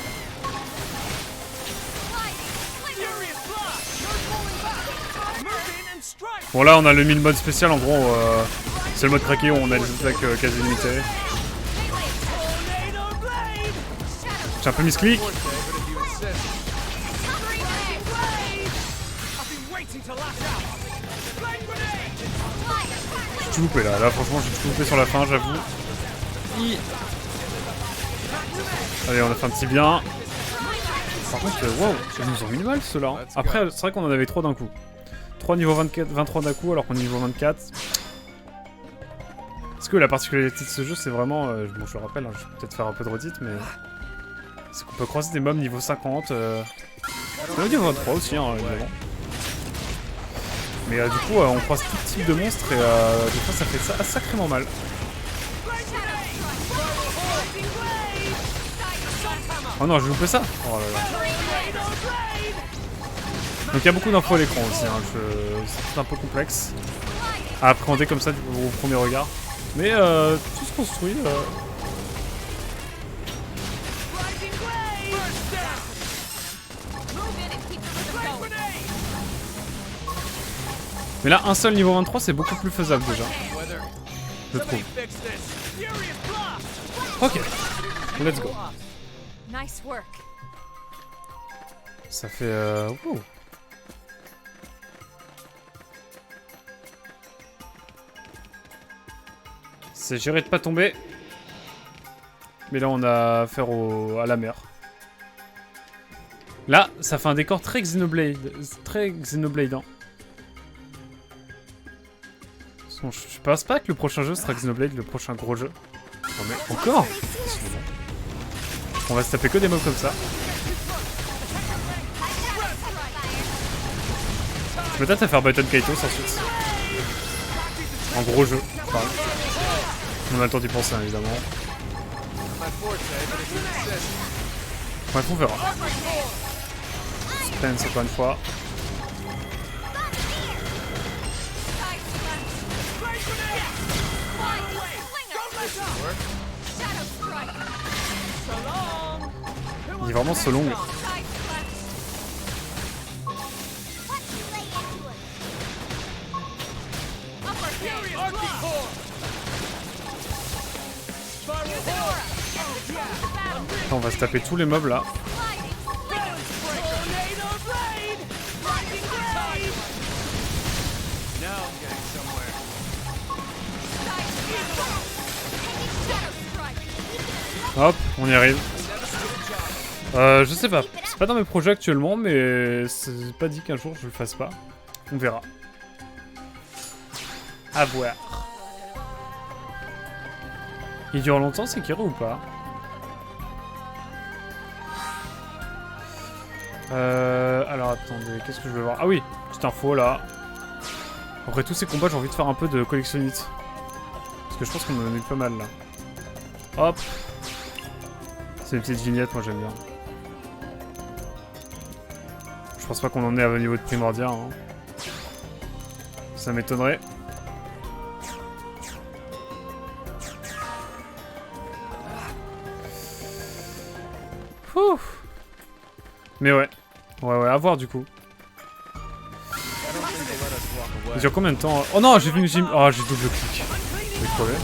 Bon, là, on a le 1000 mode spécial en gros. C'est le mode craqué où on a des attaques quasi limitées. J'ai un peu misclick. J'ai tout loupé là, franchement j'ai tout loupé sur la fin, j'avoue. Allez, on a fait un petit bien. Par contre, wow, ils nous ont mis mal ceux-là. Hein. Après, c'est vrai qu'on en avait 3 d'un coup. 3 niveau 24, 23 d'un coup alors qu'on est niveau 24. Parce que la particularité de ce jeu, c'est vraiment... bon, je le rappelle, hein, je vais peut-être faire un peu de redite, mais... C'est qu'on peut croiser des mobs niveau 50. On a niveau 23 aussi, hein, évidemment. Mais du coup, on croise tout type de monstres et des fois ça fait ça sacrément mal. Oh non, j'ai loupé ça. Oh là là. Donc il y a beaucoup d'infos à l'écran aussi, hein. C'est un peu complexe à appréhender comme ça au premier regard. Mais tout se construit. Mais là, un seul niveau 23, c'est beaucoup plus faisable déjà. Je trouve. Ok. Let's go. Ça fait... C'est géré de pas tomber. Mais là, on a affaire à la mer. Là, ça fait un décor très Xenoblade. Très Xenoblade, hein. Je pense pas que le prochain jeu sera Xenoblade, le prochain gros jeu. Oh mais encore. On va se taper que des mobs comme ça. Je m'attends à faire Button Kaitos ensuite. En gros jeu. Enfin, on a le temps d'y penser hein, évidemment. Bref, on verra. Suspense encore une fois. Il est vraiment so long. On va se taper tous les mobs là. Hop, on y arrive. Je sais pas. C'est pas dans mes projets actuellement, mais c'est pas dit qu'un jour je le fasse pas. On verra. À voir. Il dure longtemps, Sekiro ou pas? Alors attendez, qu'est-ce que je veux voir? Ah oui, petite info là. Après tous ces combats, j'ai envie de faire un peu de collectionnite. Parce que je pense qu'on en a eu pas mal là. Hop. C'est une petite vignette, moi j'aime bien. Je pense pas qu'on en est à un niveau de primordial. Hein. Ça m'étonnerait. Ouh. Mais ouais. Ouais, à voir du coup. Il dure combien de temps? Oh non, j'ai vu une gym. Oh, j'ai double clic. J'ai crevé.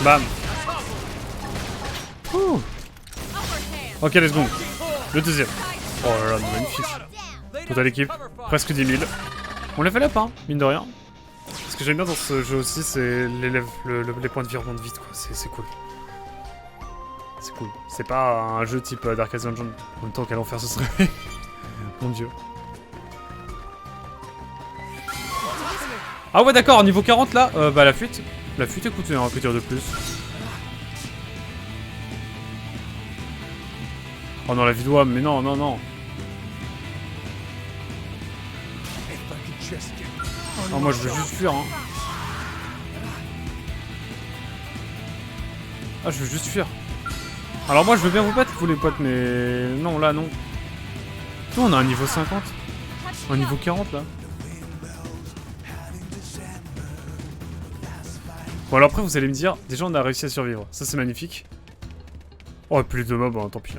Bam. Ouh. Ok, let's go. Le deuxième. Oh là là, magnifique. Totale équipe, presque 10 000. On level up, hein, mine de rien. Ce que j'aime bien dans ce jeu aussi, c'est les points de vie remontent vite, quoi. C'est cool. C'est cool. C'est pas un jeu type Darkest Dungeon. En même temps, quel enfer ce serait. Mon dieu. Ah ouais, d'accord, niveau 40 là, bah la fuite. La fuite, écoute, un peu dire de plus. Oh non, la vidéo, mais non, non, non. Oh, moi je veux juste fuir, hein. Ah, je veux juste fuir. Alors moi je veux bien vous battre, vous les potes, mais... Non, là, non. Nous, on a un niveau 50. Un niveau 40, là. Bon, alors après, vous allez me dire, déjà, on a réussi à survivre. Ça, c'est magnifique. Oh, plus de mobs, hein, tant pis.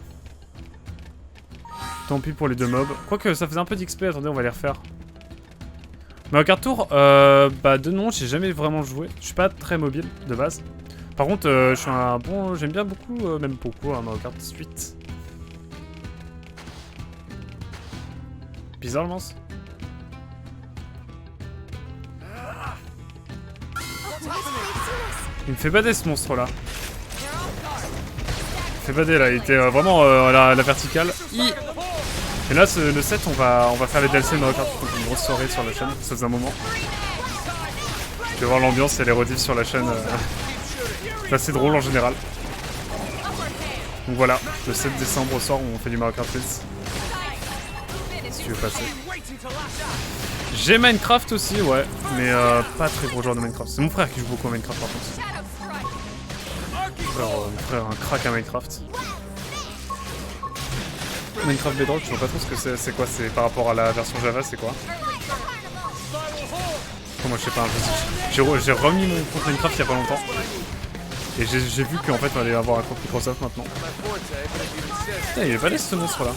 Tant pis pour les deux mobs. Quoique, ça faisait un peu d'XP, attendez, on va les refaire. Mario Kart Tour, bah de non, j'ai jamais vraiment joué. Je suis pas très mobile, de base. Par contre, je suis un bon... J'aime bien beaucoup, même beaucoup, Mario Kart 8. Bizarre, le lance. Il me fait bader ce monstre là. Il me fait bader là, il était vraiment à la verticale. Et là, le 7, on va faire les DLC de Mario Kart. Donc une grosse soirée sur la chaîne, ça faisait un moment. Je vais voir l'ambiance et les rediffs sur la chaîne. C'est assez drôle en général. Donc voilà, le 7 décembre au soir, on fait du Mario Kart 8. Si tu veux passer. J'ai Minecraft aussi, ouais, mais pas très gros joueur de Minecraft. C'est mon frère qui joue beaucoup à Minecraft par contre. Mon frère a un crack à Minecraft. Minecraft Bedrock, je sais pas trop ce que c'est. C'est quoi? C'est par rapport à la version Java, c'est quoi? Oh, moi je sais pas, j'ai remis mon compte Minecraft il y a pas longtemps. Et j'ai vu qu'en fait on allait avoir un compte Microsoft maintenant. Putain, il est balèze ce monstre là.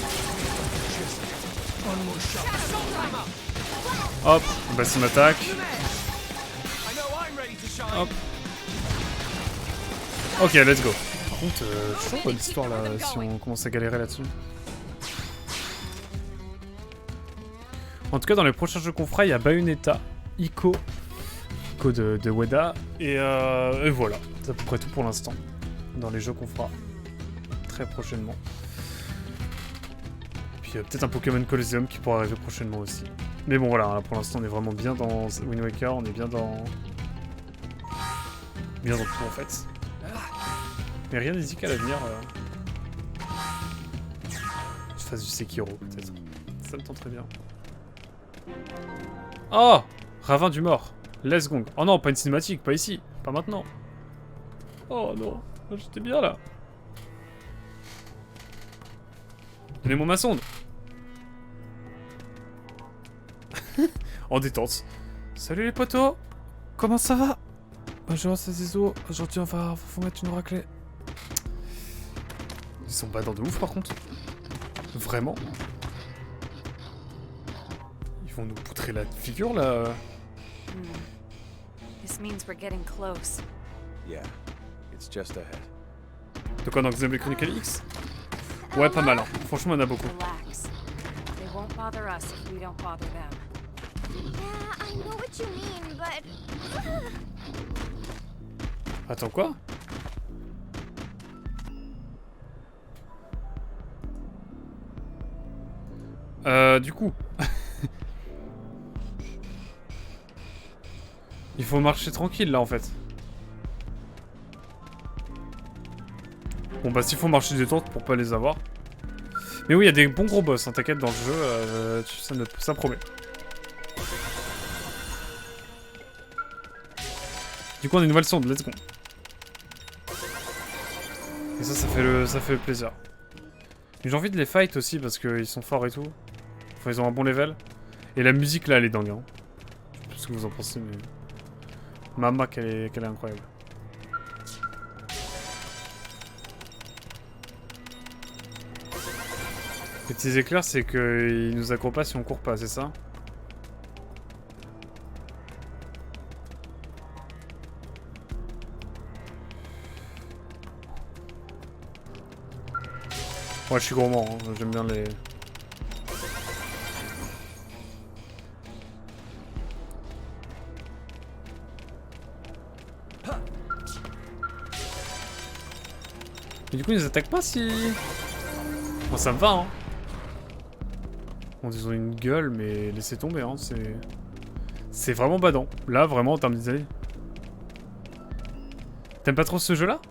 Hop, on baisse son attaque. Hop. Ok, let's go. Par contre, chaud l'histoire là, si on commence à galérer là-dessus. En tout cas, dans les prochains jeux qu'on fera, il y a Bayonetta, Ico de Ueda, et voilà. C'est à peu près tout pour l'instant. Dans les jeux qu'on fera très prochainement. Puis peut-être un Pokémon Colosseum qui pourra arriver prochainement aussi. Mais bon voilà, là, pour l'instant on est vraiment bien dans Wind Waker, on est bien dans... Bien dans tout en fait. Mais rien n'indique qu'à l'avenir... Je fasse du Sekiro peut-être. Ça me tenterait bien. Oh, Ravin du mort. Let's go. Oh non, pas une cinématique, pas ici. Pas maintenant. Oh non, j'étais bien là. Donnez-moi ma sonde. En détente. Salut les potos. Comment ça va? Bonjour, c'est Zizo. Aujourd'hui, on va vous mettre une raclée. Ils sont badants de ouf par contre. Vraiment. Ils vont nous poutrer la figure là. This means we're getting close. Yeah, it's just ahead. De quoi dans Xenoblade Chronicle X? Ouais, pas mal. Hein. Franchement, il y en a beaucoup. Relax. They won't bother us if we don't bother them. Yeah, I know what you mean, but... Attends, quoi? Du coup... Il faut marcher tranquille, là, en fait. Bon, bah, s'il faut marcher détente pour pas les avoir. Mais oui, il y a des bons gros boss, hein, t'inquiète, dans le jeu, ça promet. Du coup, on a une nouvelle sonde, let's go. Et ça fait plaisir. J'ai envie de les fight aussi, parce qu'ils sont forts et tout. Enfin, ils ont un bon level. Et la musique, là, elle est dingue, hein. Je sais pas ce que vous en pensez, mais... Mama, qu'elle est incroyable. Les petits éclairs, c'est qu'ils nous accrochent pas si on court pas, c'est ça? Ouais, je suis gourmand, hein. J'aime bien les... Mais du coup, ils nous attaquent pas si... Bon, ça me va, hein. Bon, ils ont une gueule, mais laissez tomber, hein. C'est vraiment badant. Là, vraiment, en termes d'idée. T'aimes pas trop ce jeu-là?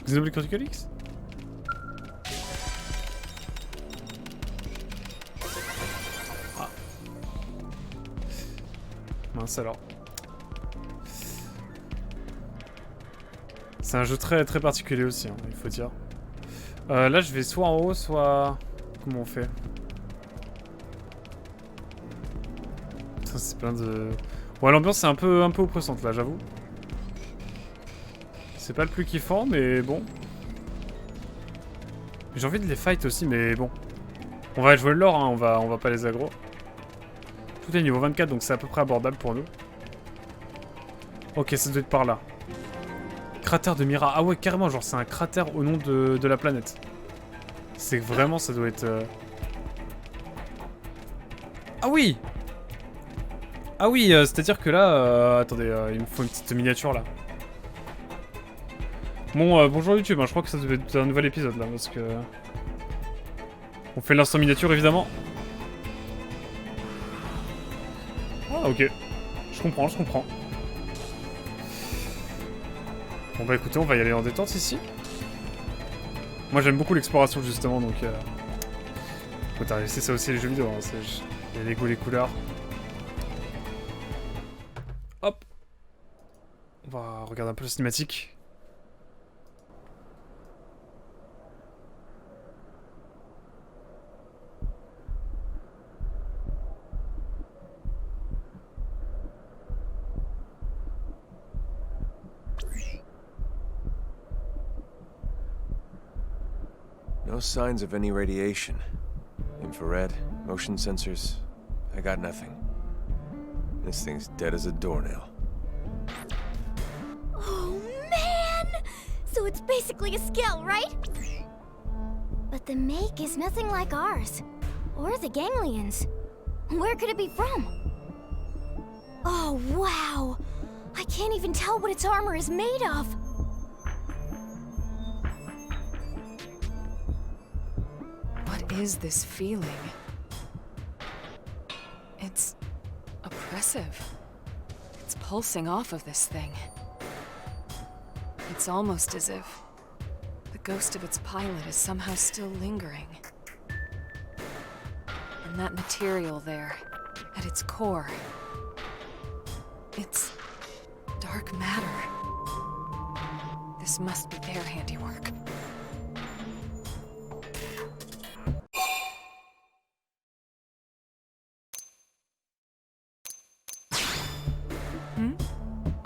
Xenoblade Chronicle X? Ah. Mince alors. C'est un jeu très très particulier aussi, hein, il faut dire. Là, je vais soit en haut, soit... Comment on fait? Ça, c'est plein de... Ouais, l'ambiance est un peu oppressante, là, j'avoue. C'est pas le plus kiffant, mais bon. J'ai envie de les fight aussi, mais bon. On va jouer le lore, hein, on va pas les aggro. Tout est niveau 24, donc c'est à peu près abordable pour nous. Ok, ça doit être par là. Cratère de Mira. Ah ouais, carrément, genre c'est un cratère au nom de la planète. C'est vraiment, ça doit être... Ah oui! Ah oui, c'est-à-dire que là... attendez, il me faut une petite miniature là. Bon, bonjour YouTube, hein, je crois que ça devait être un nouvel épisode là, parce que... On fait l'instant miniature évidemment. Ah ok. Je comprends, je comprends. Bon bah écoutez, on va y aller en détente ici. Moi j'aime beaucoup l'exploration justement, donc... Faut c'est ça aussi les jeux vidéo, hein, il y a les goûts, les couleurs. Hop. On va regarder un peu la cinématique. No signs of any radiation. Infrared, motion sensors, I got nothing. This thing's dead as a doornail. Oh, man! So it's basically a skill, right? But the make is nothing like ours. Or the ganglions. Where could it be from? Oh, wow! I can't even tell what its armor is made of! What is this feeling? It's oppressive. It's pulsing off of this thing. It's almost as if the ghost of its pilot is somehow still lingering. And that material there, at its core, it's dark matter. This must be their handiwork.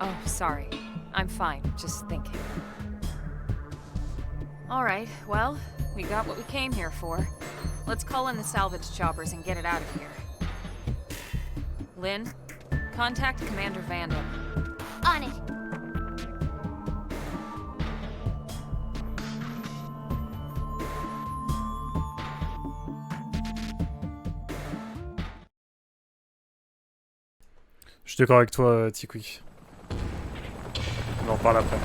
Oh, sorry. I'm fine, just thinking. Alright, well, we got what we came here for. Let's call in the salvage choppers and get it out of here. Lynn, Contact Commander Vandam. On it. Je suis d'accord avec toi, Tikwi. On en parle après.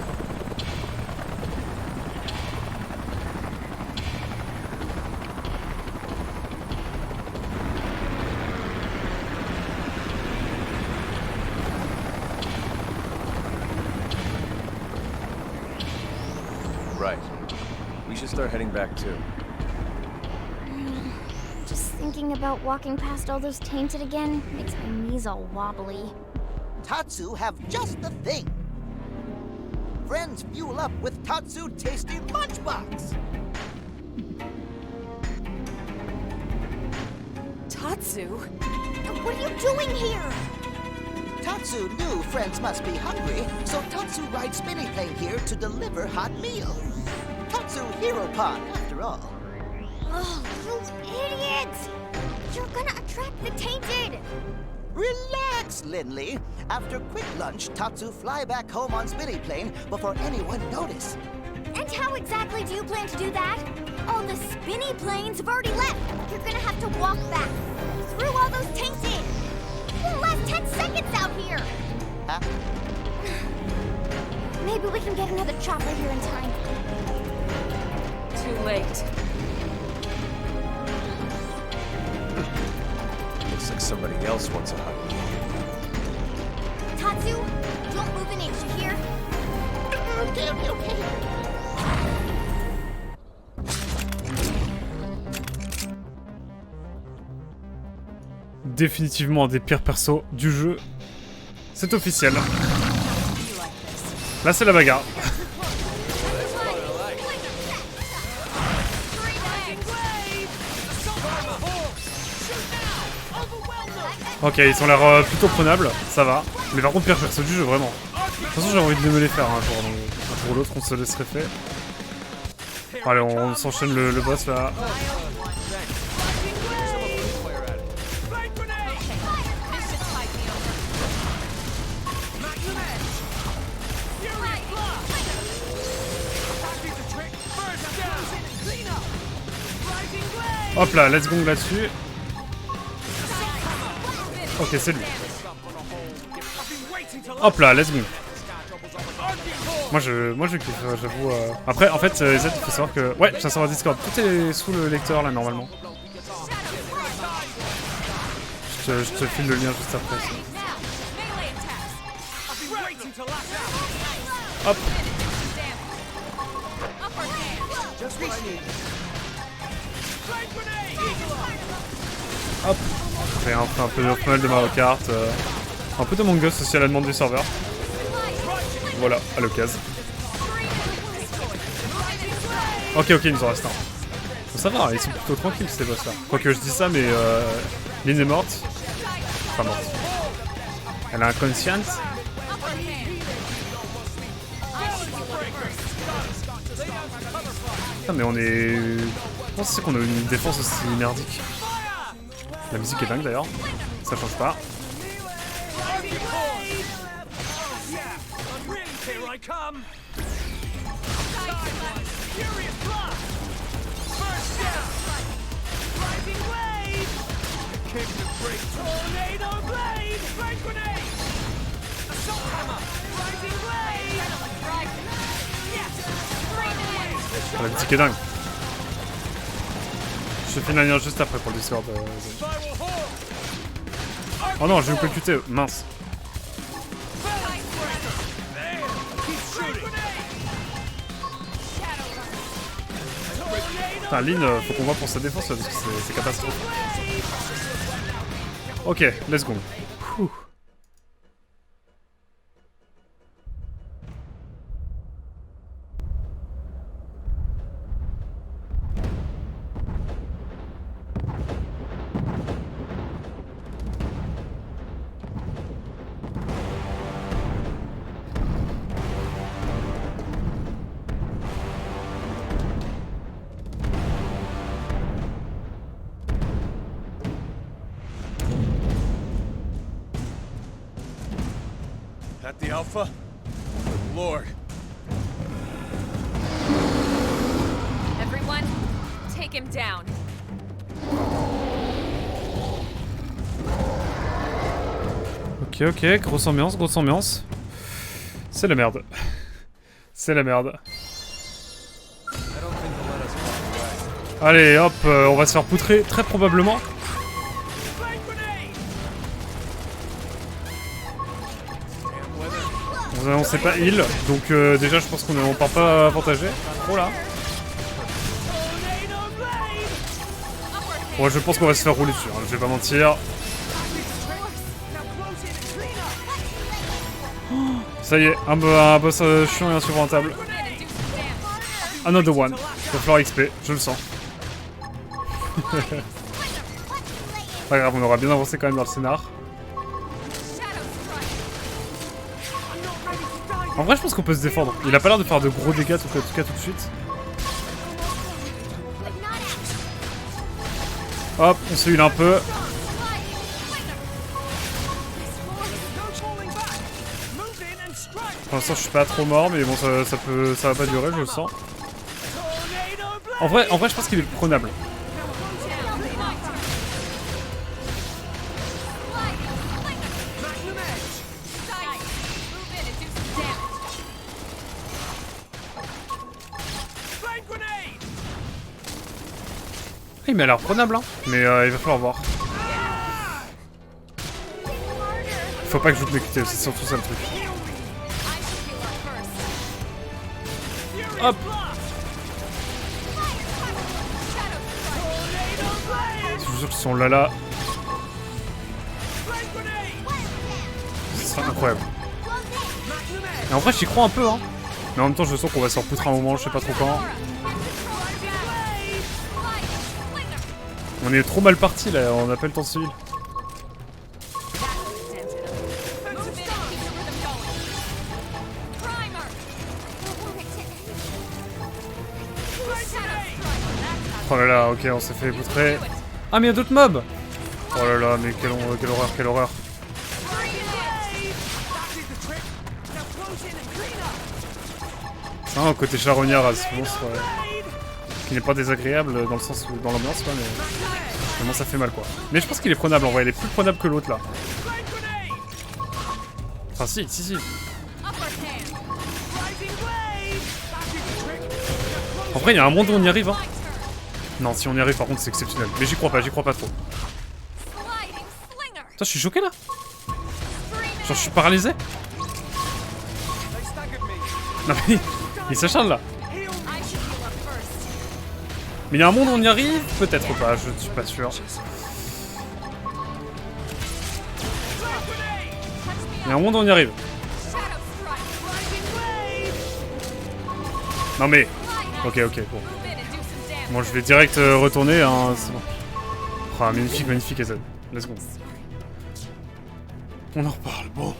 Right. We should start heading back too. Just thinking about walking past all those tainted again makes my knees all wobbly. Tatsu have just the thing. Friends fuel up with Tatsu Tasty Lunchbox. Tatsu? What are you doing here? Tatsu knew friends must be hungry, so Tatsu rides spinny plane here to deliver hot meal. Tatsu Hero Pod, after all. Oh, you idiots! You're gonna attract the tainted! Relax, Linley. After quick lunch, Tatsu fly back home on spinny plane before anyone notice. And how exactly do you plan to do that? All the spinny planes have already left. You're gonna have to walk back through all those tainted. Won't last 10 seconds out here. Huh? Maybe we can get another chopper here in time. Too late. Looks like somebody else wants a hug. Tatsu, don't move an inch, you hear? Okay. Définitivement un des pires persos du jeu. C'est officiel. Là, c'est la bagarre. Ok, ils ont l'air plutôt prenables, ça va. Mais par contre, pire perso du jeu, vraiment. De toute façon, j'ai envie de me les faire un jour, donc un jour ou l'autre, on se laisserait faire. Bon, allez, on s'enchaîne le boss là. Hop là, let's go là-dessus. Ok, c'est lui. Hop là, let's go. Moi je kiffe, j'avoue. Après, en fait, Z, il faut savoir que... Ouais, j'ai un serveur Discord. Tout est sous le lecteur, là, normalement. Je te file le lien juste après. Ça. Hop. Hop. On fait un peu de Mario Kart. Un peu de Among Us aussi à la demande du serveur. Voilà, à l'occasion. Ok, il nous en reste un. Bon, ça va, ils sont plutôt tranquilles ces boss là. Quoique je dis ça, mais Lynn est morte. Pas morte. Elle a inconscient. Putain, mais on est... Je pense qu'on a une défense aussi merdique. La musique est dingue d'ailleurs. Ça change pas. La musique est dingue. Je fais une alliance juste après pour le Discord. Oh non, j'ai loupé le QT, mince. Putain, Lynn, faut qu'on voit pour sa défense là, parce que c'est catastrophe. Ok, let's go. Ouh. that the Alpha? Good lord. Everyone, take him down. Ok, ok, grosse ambiance, grosse ambiance. C'est la merde. C'est la merde. Allez, hop, on va se faire poutrer, très probablement. On sait pas heal, donc déjà je pense qu'on part pas avantagé. Oh là. Ouais, je pense qu'on va se faire rouler dessus, hein, je vais pas mentir. Ça y est, un boss chiant et insurmontable. Another one. Il va falloir XP, je le sens. Pas grave, on aura bien avancé quand même dans le scénar. En vrai, je pense qu'on peut se défendre. Il a pas l'air de faire de gros dégâts, en tout cas tout de suite. Hop, on se heal un peu. Pour l'instant, je suis pas trop mort, mais bon, ça va pas durer, je le sens. En vrai, je pense qu'il est prenable. Il m'a l'air prenable, hein. Mais il va falloir voir. Faut pas que je joue de mes QTE, c'est surtout ça le truc. Hop. Je suis sûr qu'ils sont là. C'est incroyable. Et en vrai, j'y crois un peu, hein. Mais en même temps, je sens qu'on va s'en foutre un moment, je sais pas trop quand. On est trop mal parti là, on a pas le temps de se heal. Oh là là, ok, on s'est fait poutrer. Ah mais il y a d'autres mobs. Oh là là, mais quelle horreur, quelle horreur. C'est un côté charognard à ce monstre. Qui n'est pas désagréable dans le sens où, dans l'ambiance quoi, mais vraiment ça fait mal quoi. Mais je pense qu'il est prenable en vrai, il est plus prenable que l'autre là. Enfin si. En vrai il y a un monde où on y arrive hein. Non si on y arrive par contre c'est exceptionnel. Mais j'y crois pas trop. Putain je suis choqué là. Genre je suis paralysé. Non mais il s'acharne là. Mais il y a un monde où on y arrive? Peut-être pas, je suis pas sûr. Il y a un monde où on y arrive. Non mais... Ok, bon. Bon, je vais direct retourner, hein, c'est bon. Ah, magnifique, SN. Let's go. On en reparle, bon.